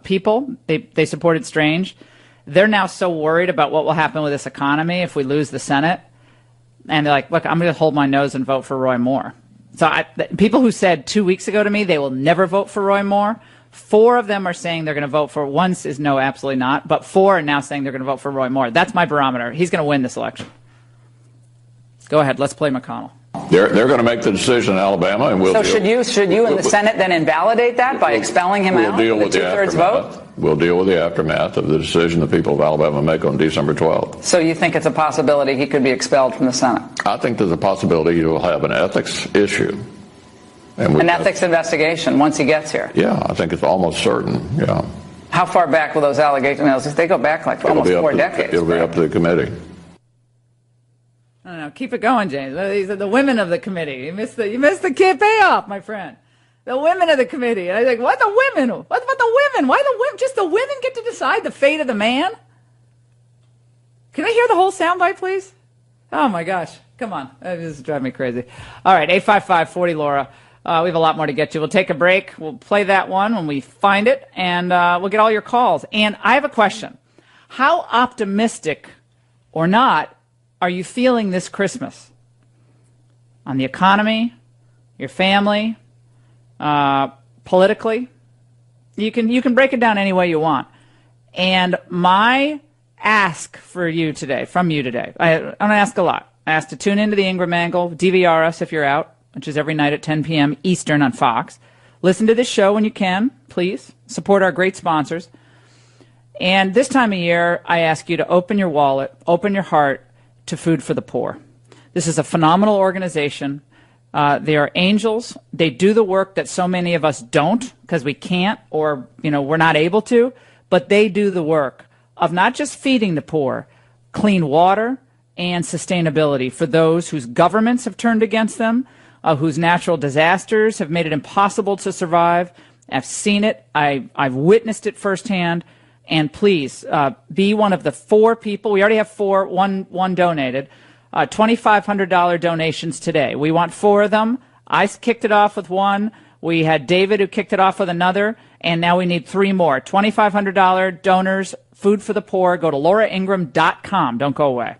people, they supported Strange. They're now so worried about what will happen with this economy if we lose the Senate. And they're like, look, I'm going to hold my nose and vote for Roy Moore. So people who said 2 weeks ago to me they will never vote for Roy Moore, 4 of them are saying they're going to vote for. One is no, absolutely not. But 4 are now saying they're going to vote for Roy Moore. That's my barometer. He's going to win this election. Go ahead. Let's play McConnell. They're going to make the decision in Alabama, and we'll. So should you in the Senate then invalidate that by expelling him out with a 2/3 vote? We'll deal with the aftermath of the decision the people of Alabama make on December 12th. So you think it's a possibility he could be expelled from the Senate? I think there's a possibility he will have an ethics issue. An ethics investigation once he gets here? Yeah, I think it's almost certain, yeah. How far back will those allegations? They go back like almost 4 decades. It'll be up to the committee. I don't know. Keep it going, James. These are the women of the committee. You missed the kid payoff, my friend. The women of the committee. And I think, what the women? What about the women? Why the women? Just the women get to decide the fate of the man? Can I hear the whole soundbite, please? Oh my gosh. Come on. This is driving me crazy. All right. 855-40-LAURA. We have a lot more to get to. We'll take a break. We'll play that one when we find it, and we'll get all your calls. And I have a question. How optimistic or not are you feeling this Christmas? On the economy, your family, politically? You can break it down any way you want. And my ask from you today, I'm going to ask a lot. I ask to tune into the Ingraham Angle, DVR us if you're out, which is every night at 10 p.m. Eastern on Fox. Listen to this show when you can, please. Support our great sponsors. And this time of year, I ask you to open your wallet, open your heart to Food for the Poor. This is a phenomenal organization. They are angels. They do the work that so many of us don't because we can't or we're not able to. But they do the work of not just feeding the poor, clean water and sustainability for those whose governments have turned against them, whose natural disasters have made it impossible to survive. I've seen it. I've witnessed it firsthand. And please be one of the 4 people. We already have 4. One donated. $2,500 donations today. We want 4 of them. I kicked it off with 1. We had David who kicked it off with another. And now we need 3 more. $2,500 donors, Food for the Poor. Go to lauraingraham.com. Don't go away.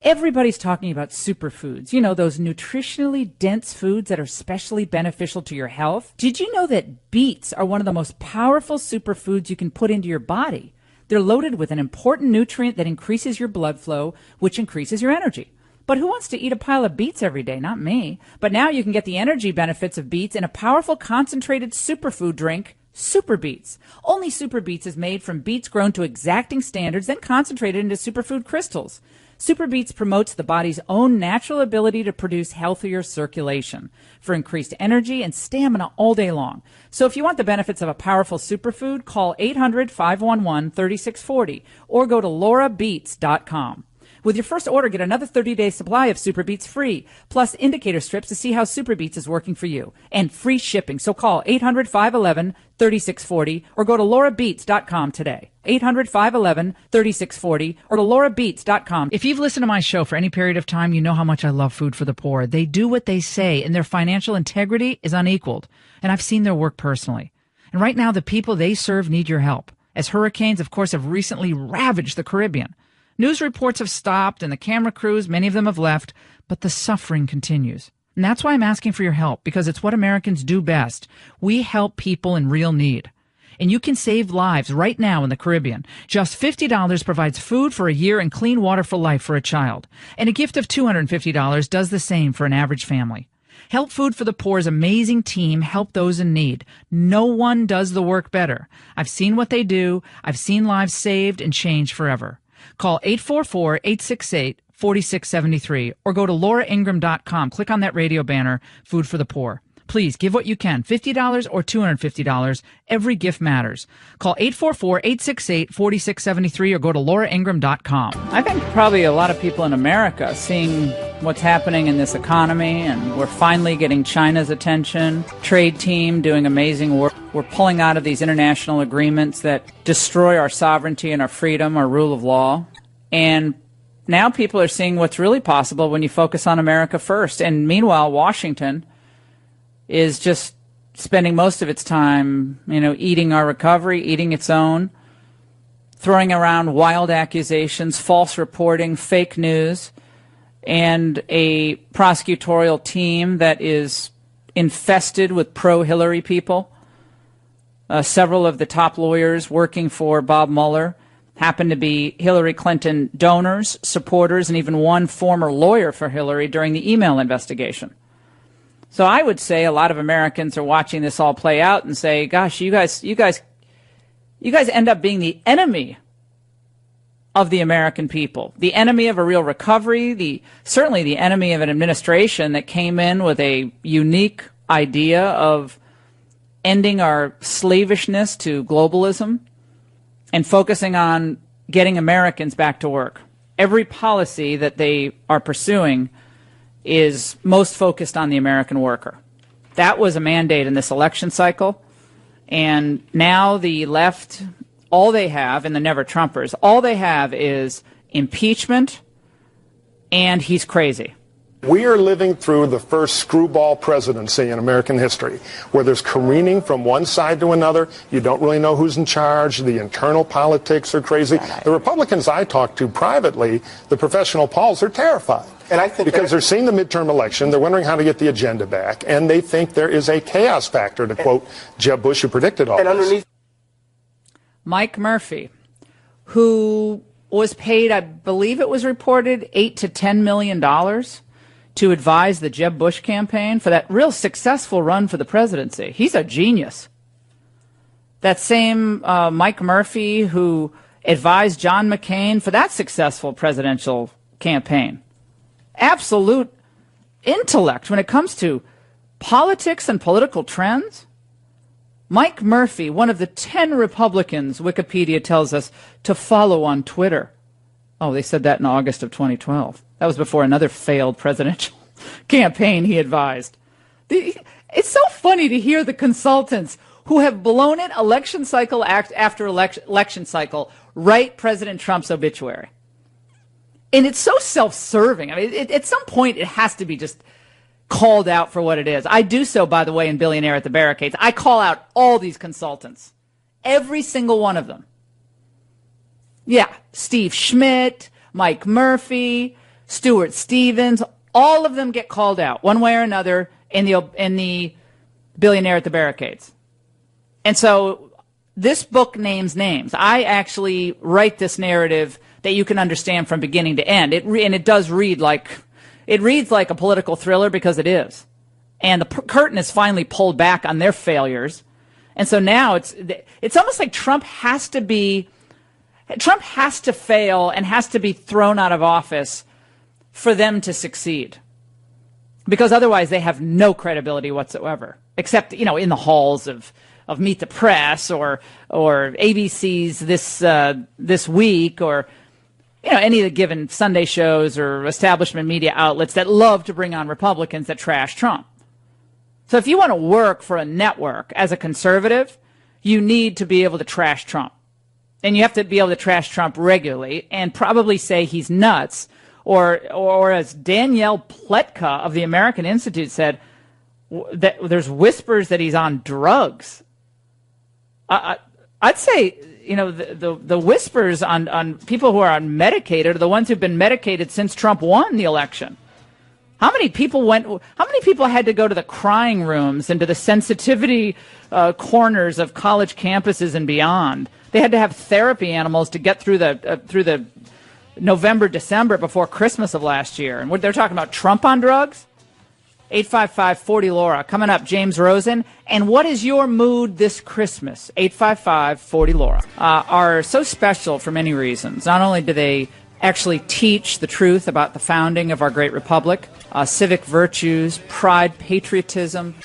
Everybody's talking about superfoods, those nutritionally dense foods that are especially beneficial to your health. Did you know that beets are one of the most powerful superfoods you can put into your body? They're loaded with an important nutrient that increases your blood flow, which increases your energy. But who wants to eat a pile of beets every day? Not me. But now you can get the energy benefits of beets in a powerful concentrated superfood drink, Super Beets. Only Super Beets is made from beets grown to exacting standards, then concentrated into superfood crystals. Super Beets promotes the body's own natural ability to produce healthier circulation for increased energy and stamina all day long. So if you want the benefits of a powerful superfood, call 800-511-3640 or go to laurabeets.com. With your first order, get another 30-day supply of Super Beets free, plus indicator strips to see how Super Beets is working for you, and free shipping. So call 800-511-3640 or go to laurabeets.com today. 800-511-3640 or to laurabeets.com. If you've listened to my show for any period of time, you know how much I love Food for the Poor. They do what they say, and their financial integrity is unequaled. And I've seen their work personally. And right now, the people they serve need your help, as hurricanes, of course, have recently ravaged the Caribbean. News reports have stopped, and the camera crews, many of them have left, but the suffering continues. And that's why I'm asking for your help, because it's what Americans do best. We help people in real need. And you can save lives right now in the Caribbean. Just $50 provides food for a year and clean water for life for a child. And a gift of $250 does the same for an average family. Help Food for the Poor's amazing team help those in need. No one does the work better. I've seen what they do. I've seen lives saved and changed forever. Call 844-868-4673 or go to lauraingraham.com. Click on that radio banner, Food for the Poor. Please give what you can, $50 or $250. Every gift matters. Call 844-868-4673 or go to lauraingraham.com. I think probably a lot of people in America seeing what's happening in this economy, and we're finally getting China's attention. Trade team doing amazing work. We're pulling out of these international agreements that destroy our sovereignty and our freedom, our rule of law. And now people are seeing what's really possible when you focus on America first. And meanwhile, Washington is just spending most of its time, eating our recovery, eating its own, throwing around wild accusations, false reporting, fake news, and a prosecutorial team that is infested with pro-Hillary people. Several of the top lawyers working for Bob Mueller happen to be Hillary Clinton donors, supporters, and even one former lawyer for Hillary during the email investigation. So I would say a lot of Americans are watching this all play out and say, gosh, you guys end up being the enemy of the American people, the enemy of a real recovery, certainly the enemy of an administration that came in with a unique idea of ending our slavishness to globalism and focusing on getting Americans back to work. Every policy that they are pursuing is most focused on the American worker. That was a mandate in this election cycle. And now the left, all they have, and the never-Trumpers, all they have is impeachment, and he's crazy. We are living through the first screwball presidency in American history, where there's careening from one side to another. You don't really know who's in charge. The internal politics are crazy. The Republicans I talk to privately, the professional polls, are terrified. And I think because they're seeing the midterm election, they're wondering how to get the agenda back, and they think there is a chaos factor, to quote Jeb Bush, who predicted all this. Mike Murphy, who was paid, I believe it was reported, $8 to $10 million to advise the Jeb Bush campaign for that real successful run for the presidency. He's a genius. That same Mike Murphy who advised John McCain for that successful presidential campaign. Absolute intellect when it comes to politics and political trends. Mike Murphy, one of the 10 Republicans, Wikipedia tells us, to follow on Twitter. Oh, they said that in August of 2012. That was before another failed presidential campaign he advised. It's so funny to hear the consultants who have blown it election cycle after election cycle write President Trump's obituary. And it's so self-serving. I mean, at some point, it has to be just called out for what it is. I do so, by the way, in Billionaire at the Barricades. I call out all these consultants, every single one of them. Yeah, Steve Schmidt, Mike Murphy, Stuart Stevens, all of them get called out one way or another in the Billionaire at the Barricades. And so this book names names. I actually write this narrative that you can understand from beginning to end. And it does read like a political thriller, because it is. And the curtain is finally pulled back on their failures. And so now it's almost like Trump has to fail and has to be thrown out of office for them to succeed. Because otherwise they have no credibility whatsoever, except, in the halls of Meet the Press or ABC's this week, or any of the given Sunday shows or establishment media outlets that love to bring on Republicans that trash Trump. So if you want to work for a network as a conservative, you need to be able to trash Trump. And you have to be able to trash Trump regularly and probably say he's nuts. Or as Danielle Pletka of the American Institute said, that there's whispers that he's on drugs. I'd say, the whispers on people who are on medicated are the ones who've been medicated since Trump won the election. How many people had to go to the crying rooms and to the sensitivity corners of college campuses and beyond? They had to have therapy animals to get through the November, December before Christmas of last year. And they're talking about Trump on drugs? 855-40-LAURA. Coming up, James Rosen. And what is your mood this Christmas? 855-40-LAURA. Are so special for many reasons. Not only do they actually teach the truth about the founding of our great republic, civic virtues, pride, patriotism,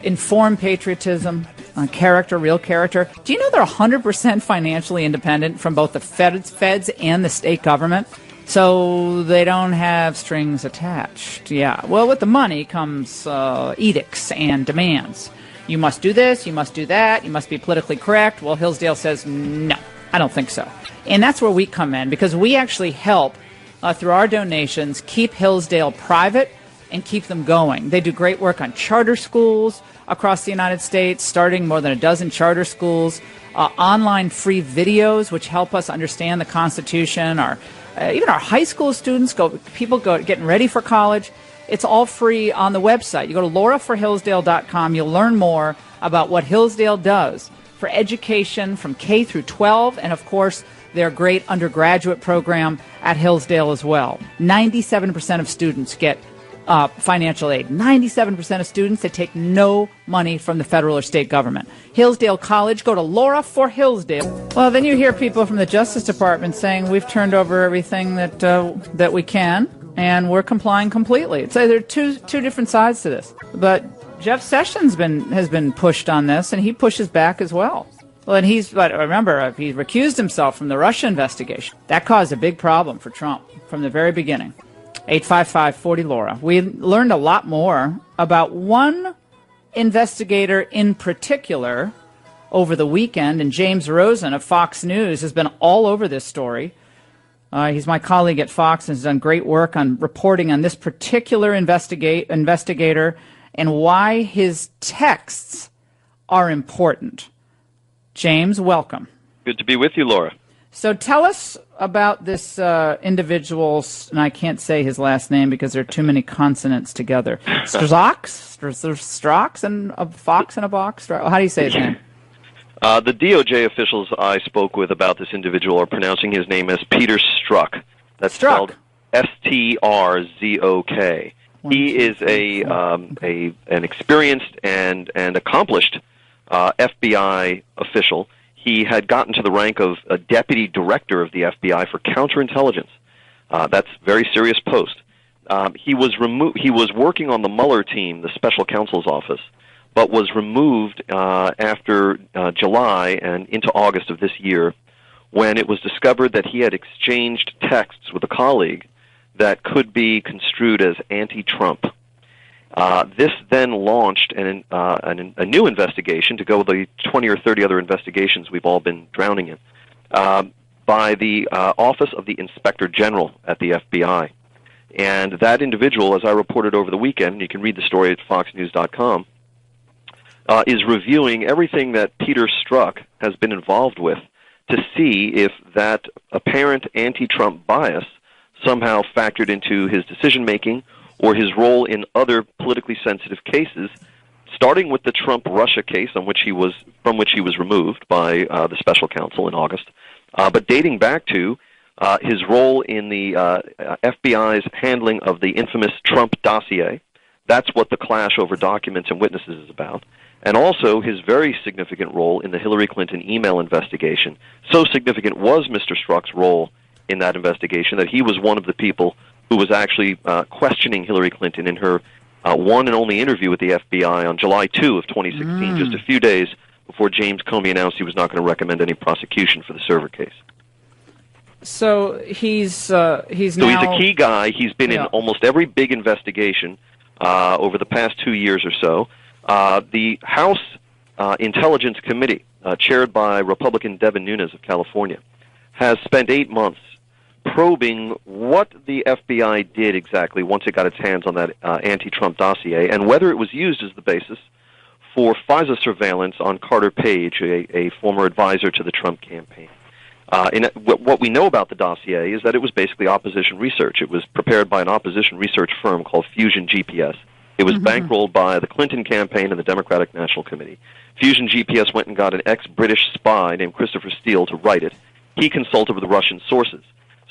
informed patriotism, character, real character. Do you know they're 100% financially independent from both the feds and the state government? So they don't have strings attached. Yeah. Well, with the money comes edicts and demands. You must do this, you must do that, you must be politically correct. Well, Hillsdale says, no, I don't think so. And that's where we come in, because we actually help, through our donations, keep Hillsdale private and keep them going. They do great work on charter schools across the United States, starting more than a dozen charter schools, online free videos, which help us understand the Constitution. Even our high school students, people getting ready for college. It's all free on the website. You go to lauraforhillsdale.com. You'll learn more about what Hillsdale does for education from K through 12, and of course, their great undergraduate program at Hillsdale as well. 97% of students get financial aid. 97% of students, they take no money from the federal or state government. Hillsdale College, go to Laura for Hillsdale. Well, then you hear people from the Justice Department saying we've turned over everything that we can, and we're complying completely. So there are two different sides to this. But Jeff Sessions has been pushed on this, and he pushes back as well. Well, and remember, he recused himself from the Russia investigation. That caused a big problem for Trump from the very beginning. 855-40-LAURA. We learned a lot more about one investigator in particular over the weekend, and James Rosen of Fox News has been all over this story. He's my colleague at Fox and has done great work on reporting on this particular investigator and why his texts are important. James, welcome. Good to be with you, Laura. So tell us about this individual, and I can't say his last name because there are too many consonants together. Strox and a fox in a box? How do you say his name? The DOJ officials I spoke with about this individual are pronouncing his name as Peter Strzok. That's spelled Strzok. He is an experienced and accomplished FBI official. He had gotten to the rank of a deputy director of the FBI for counterintelligence. That's a very serious post. He was working on the Mueller team, the special counsel's office, but was removed after July and into August of this year, when it was discovered that he had exchanged texts with a colleague that could be construed as anti-Trump. This then launched a new investigation to go with the 20 or 30 other investigations we've all been drowning in by the Office of the Inspector General at the FBI. And that individual, as I reported over the weekend, and you can read the story at foxnews.com, is reviewing everything that Peter Strzok has been involved with to see if that apparent anti-Trump bias somehow factored into his decision-making or his role in other politically sensitive cases, starting with the Trump-Russia case from which he was removed by the special counsel in August, but dating back to his role in the FBI's handling of the infamous Trump dossier. That's what the clash over documents and witnesses is about. And also his very significant role in the Hillary Clinton email investigation. So significant was Mr. Strzok's role in that investigation that he was one of the people who was actually questioning Hillary Clinton in her one and only interview with the FBI on July 2 of 2016, just a few days before James Comey announced he was not going to recommend any prosecution for the server case. So he's now... He's a key guy. He's been in almost every big investigation over the past 2 years or so. The House Intelligence Committee, chaired by Republican Devin Nunes of California, has spent 8 months probing what the FBI did exactly once it got its hands on that anti-Trump dossier, and whether it was used as the basis for FISA surveillance on Carter Page, a former advisor to the Trump campaign. What we know about the dossier is that it was basically opposition research. It was prepared by an opposition research firm called Fusion GPS. It was bankrolled by the Clinton campaign and the Democratic National Committee. Fusion GPS went and got an ex-British spy named Christopher Steele to write it. He consulted with Russian sources.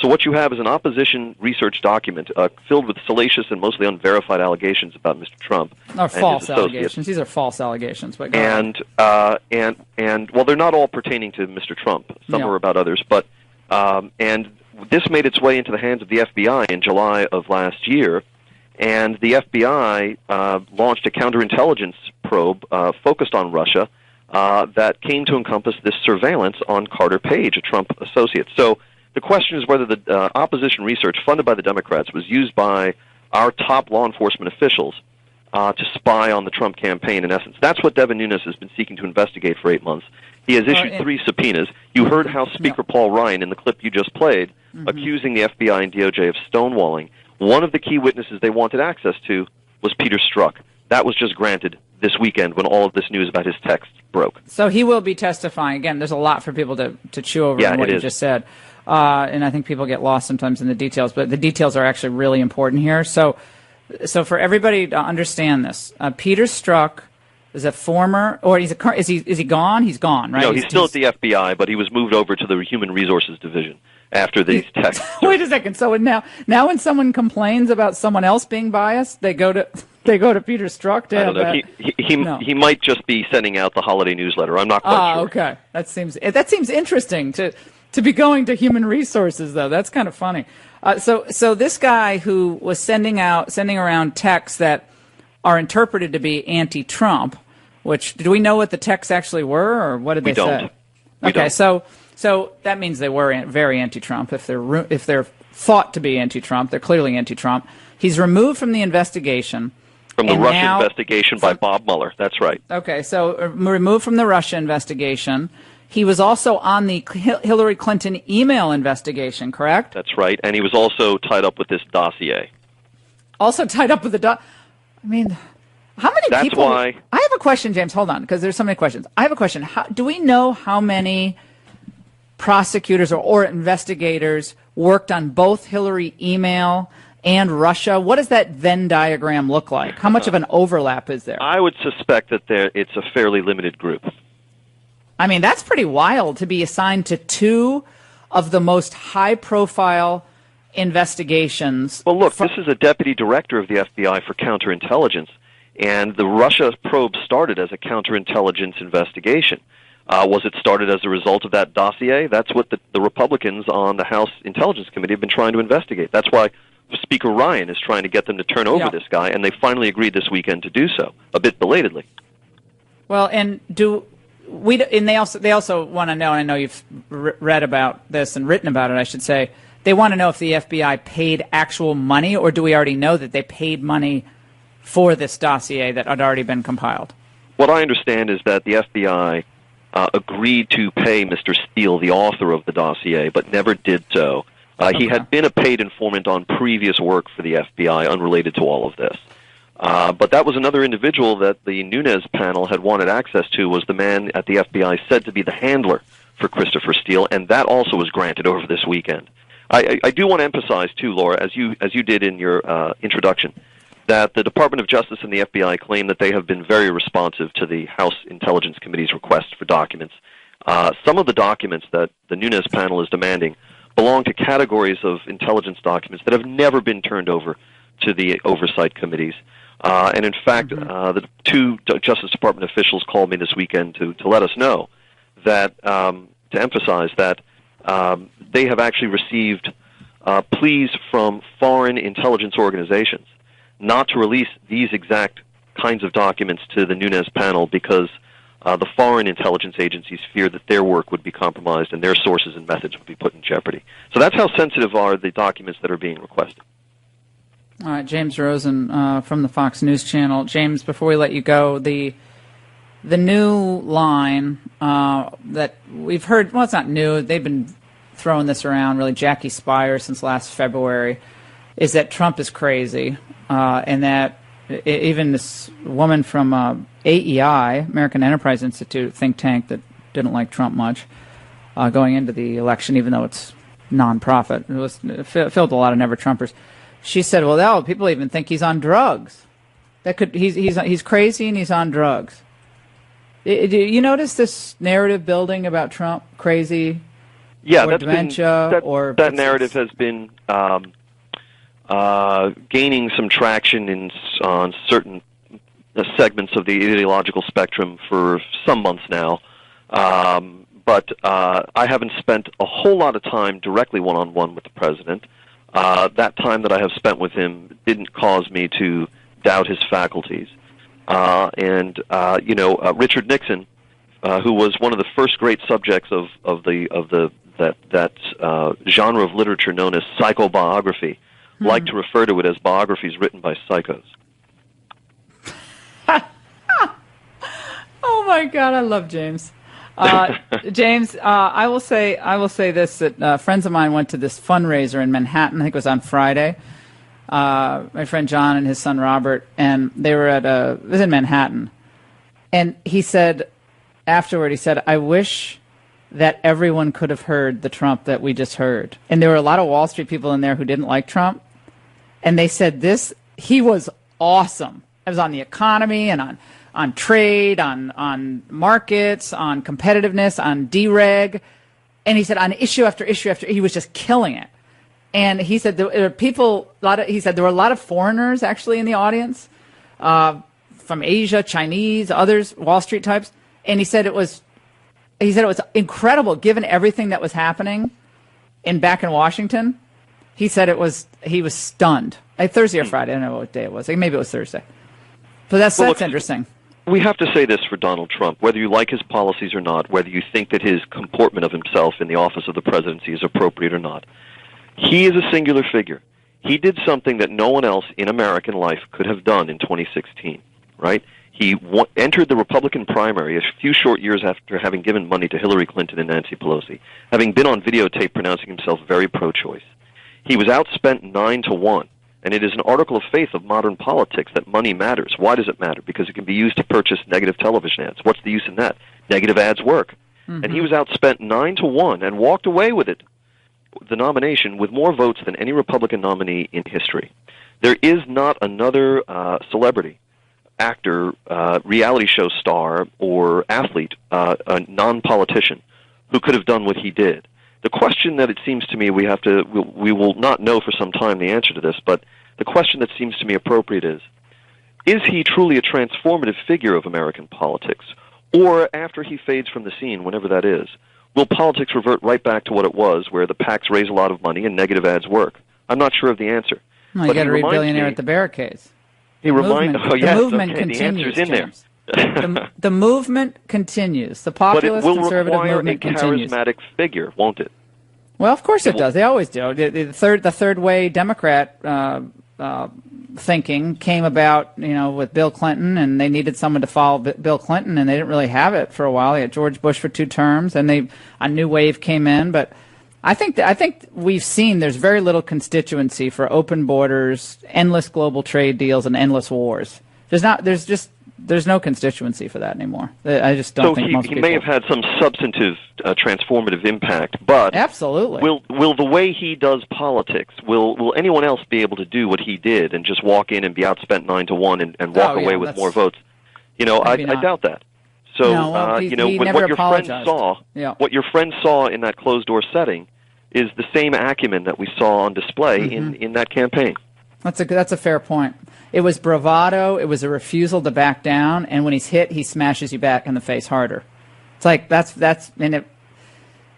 So what you have is an opposition research document filled with salacious and mostly unverified allegations about Mr. Trump. Or false allegations. These are false allegations. But and well, they're not all pertaining to Mr. Trump. Some are about others. But and this made its way into the hands of the FBI in July of last year, and the FBI launched a counterintelligence probe focused on Russia that came to encompass this surveillance on Carter Page, a Trump associate. So the question is whether the opposition research funded by the Democrats was used by our top law enforcement officials to spy on the Trump campaign, in essence. That's what Devin Nunes has been seeking to investigate for 8 months. He has issued 3 subpoenas. You heard House Speaker Paul Ryan in the clip you just played accusing the FBI and DOJ of stonewalling. One of the key witnesses they wanted access to was Peter Strzok. That was just granted this weekend when all of this news about his text broke. So he will be testifying. Again, there's a lot for people to chew over in what you just said. And I think people get lost sometimes in the details, but the details are actually really important here. So for everybody to understand this, Peter Strzok is a former, or is he gone? He's gone, right? No, he's still at the FBI, but he was moved over to the Human Resources Division after these texts. Wait a second. So now when someone complains about someone else being biased, they go to Peter Strzok to have that. He might just be sending out the holiday newsletter. I'm not quite sure. Okay. That seems interesting to be going to Human Resources, though. That's kind of funny. So this guy who was sending around texts that are interpreted to be anti-Trump, which, do we know what the texts actually were, or what did they say? Okay, so that means they were very anti-Trump. If they're thought to be anti-Trump, they're clearly anti-Trump. He's removed from the investigation. From the Russia investigation by Bob Mueller. That's right. Okay, so removed from the Russia investigation. He was also on the Hillary Clinton email investigation, correct? That's right, and he was also tied up with this dossier. Also tied up with the I mean, how many people... That's why... I have a question, James. Hold on, because there's so many questions. I have a question. Do we know how many prosecutors or investigators worked on both Hillary email and Russia? What does that Venn diagram look like? How much of an overlap is there? I would suspect that it's a fairly limited group. I mean, that's pretty wild to be assigned to 2 of the most high-profile investigations. Well, look, this is a deputy director of the FBI for counterintelligence, and the Russia probe started as a counterintelligence investigation. Was it started as a result of that dossier? That's what the Republicans on the House Intelligence Committee have been trying to investigate. That's why Speaker Ryan is trying to get them to turn over this guy, and they finally agreed this weekend to do so, a bit belatedly. Well, and they also want to know, and I know you've read about this and written about it, I should say, they want to know if the FBI paid actual money, or do we already know that they paid money for this dossier that had already been compiled? What I understand is that the FBI agreed to pay Mr. Steele, the author of the dossier, but never did so. He had been a paid informant on previous work for the FBI unrelated to all of this. But that was another individual that the Nunes panel had wanted access to, was the man at the FBI said to be the handler for Christopher Steele, and that also was granted over this weekend. I do want to emphasize, too, Laura, as you did in your introduction, that the Department of Justice and the FBI claim that they have been very responsive to the House Intelligence Committee's request for documents. Some of the documents that the Nunes panel is demanding belong to categories of intelligence documents that have never been turned over to the oversight committees. And in fact, the 2 Justice Department officials called me this weekend to let us know that, to emphasize that they have actually received pleas from foreign intelligence organizations not to release these exact kinds of documents to the Nunes panel because the foreign intelligence agencies fear that their work would be compromised and their sources and methods would be put in jeopardy. So that's how sensitive are the documents that are being requested. All right, James Rosen from the Fox News Channel. James, before we let you go, the new line that we've heard, well, it's not new. They've been throwing this around, really, Jackie Spire, since last February, is that Trump is crazy, and that even this woman from AEI, American Enterprise Institute, think tank that didn't like Trump much going into the election, even though it's nonprofit, it filled a lot of never-Trumpers. She said, well, people even think he's on drugs. He's crazy and he's on drugs. Do you notice this narrative building about Trump crazy? Yeah, or dementia, that narrative has been gaining some traction on certain segments of the ideological spectrum for some months now. But I haven't spent a whole lot of time directly one-on-one with the president. That time that I have spent with him didn't cause me to doubt his faculties. Richard Nixon, who was one of the first great subjects of that genre of literature known as psychobiography, liked to refer to it as biographies written by psychos. Oh my God, I love James. James, I will say this, that friends of mine went to this fundraiser in Manhattan, I think it was on Friday. My friend John and his son Robert, and they were it was in Manhattan. And he said, afterward, I wish that everyone could have heard the Trump that we just heard. And there were a lot of Wall Street people in there who didn't like Trump. And they said he was awesome. It was on the economy and on trade, on markets, on competitiveness, on dereg. And he said on issue after issue after, he was just killing it. And he said there were there were a lot of foreigners actually in the audience, from Asia, Chinese, others, Wall Street types. And he said it was incredible given everything that was happening back in Washington. He said he was stunned. Thursday or Friday, I don't know what day it was. Maybe it was Thursday. But that's interesting. We have to say this for Donald Trump, whether you like his policies or not, whether you think that his comportment of himself in the office of the presidency is appropriate or not. He is a singular figure. He did something that no one else in American life could have done in 2016, right? He entered the Republican primary a few short years after having given money to Hillary Clinton and Nancy Pelosi, having been on videotape pronouncing himself very pro-choice. He was outspent 9-1. And it is an article of faith of modern politics that money matters. Why does it matter? Because it can be used to purchase negative television ads. What's the use in that? Negative ads work. Mm-hmm. And he was outspent 9-1 and walked away with it, the nomination, with more votes than any Republican nominee in history. There is not another celebrity, actor, reality show star, or athlete, a non-politician, who could have done what he did. The question that it seems to me we will not know for some time the answer to this, but the question that seems to me appropriate is he truly a transformative figure of American politics? Or after he fades from the scene, whenever that is, will politics revert right back to what it was, where the PACs raise a lot of money and negative ads work? I'm not sure of the answer. Well, you got to read Billionaire at the Barricades. The movement continues, the answer's in there. The movement continues. The populist conservative movement continues. But it will require a charismatic figure, won't it? Well, of course it does. They always do. The third way Democrat thinking came about, with Bill Clinton, and they needed someone to follow Bill Clinton, and they didn't really have it for a while. They had George Bush for 2 terms, and a new wave came in. But I think we've seen there's very little constituency for open borders, endless global trade deals, and endless wars. There's no constituency for that anymore. I just don't think most people. So he may have had some substantive, transformative impact, but absolutely. Will the way he does politics, will anyone else be able to do what he did and just walk in and be outspent 9-1 and walk away with more votes? I doubt that. So what your friend saw, what your friend saw in that closed door setting, is the same acumen that we saw on display in that campaign. That's a fair point. It was bravado. It was a refusal to back down. And when he's hit, he smashes you back in the face harder. It's like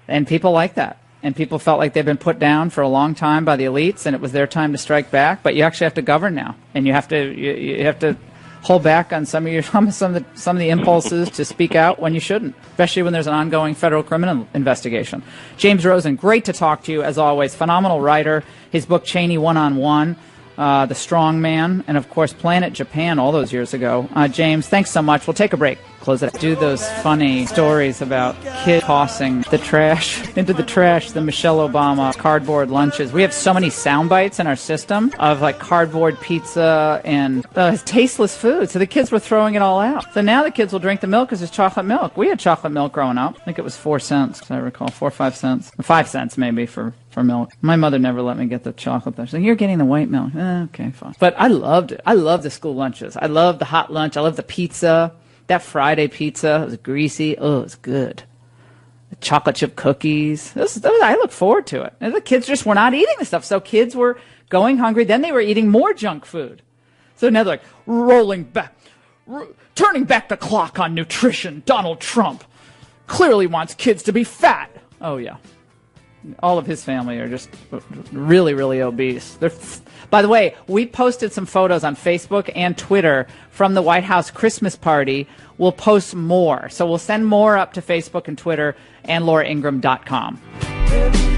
and people like that. And people felt like they've been put down for a long time by the elites, and it was their time to strike back. But you actually have to govern now, and you have to hold back on some of the impulses to speak out when you shouldn't, especially when there's an ongoing federal criminal investigation. James Rosen, great to talk to you as always. Phenomenal writer. His book Cheney One-on-One, The Strong Man, and of course Planet Japan all those years ago. James, thanks so much. We'll take a break. Close it. Do those funny stories about kids tossing the trash into the trash, the Michelle Obama cardboard lunches. We have so many sound bites in our system of like cardboard pizza and tasteless food. So the kids were throwing it all out. So now the kids will drink the milk because it's chocolate milk. We had chocolate milk growing up. I think it was 4 cents, as I recall, 4 or 5 cents. 5 cents maybe for milk. My mother never let me get the chocolate. She's like, you're getting the white milk. Okay, fine. But I loved it. I loved the school lunches. I loved the hot lunch. I loved the pizza. That Friday pizza, it was greasy. Oh, it was good. The chocolate chip cookies. I look forward to it. And the kids just were not eating the stuff. So kids were going hungry. Then they were eating more junk food. So now they're like, turning back the clock on nutrition. Donald Trump clearly wants kids to be fat. Oh, yeah. All of his family are just really, really obese. By the way, we posted some photos on Facebook and Twitter from the White House Christmas party. We'll post more. So we'll send more up to Facebook and Twitter and LauraIngraham.com.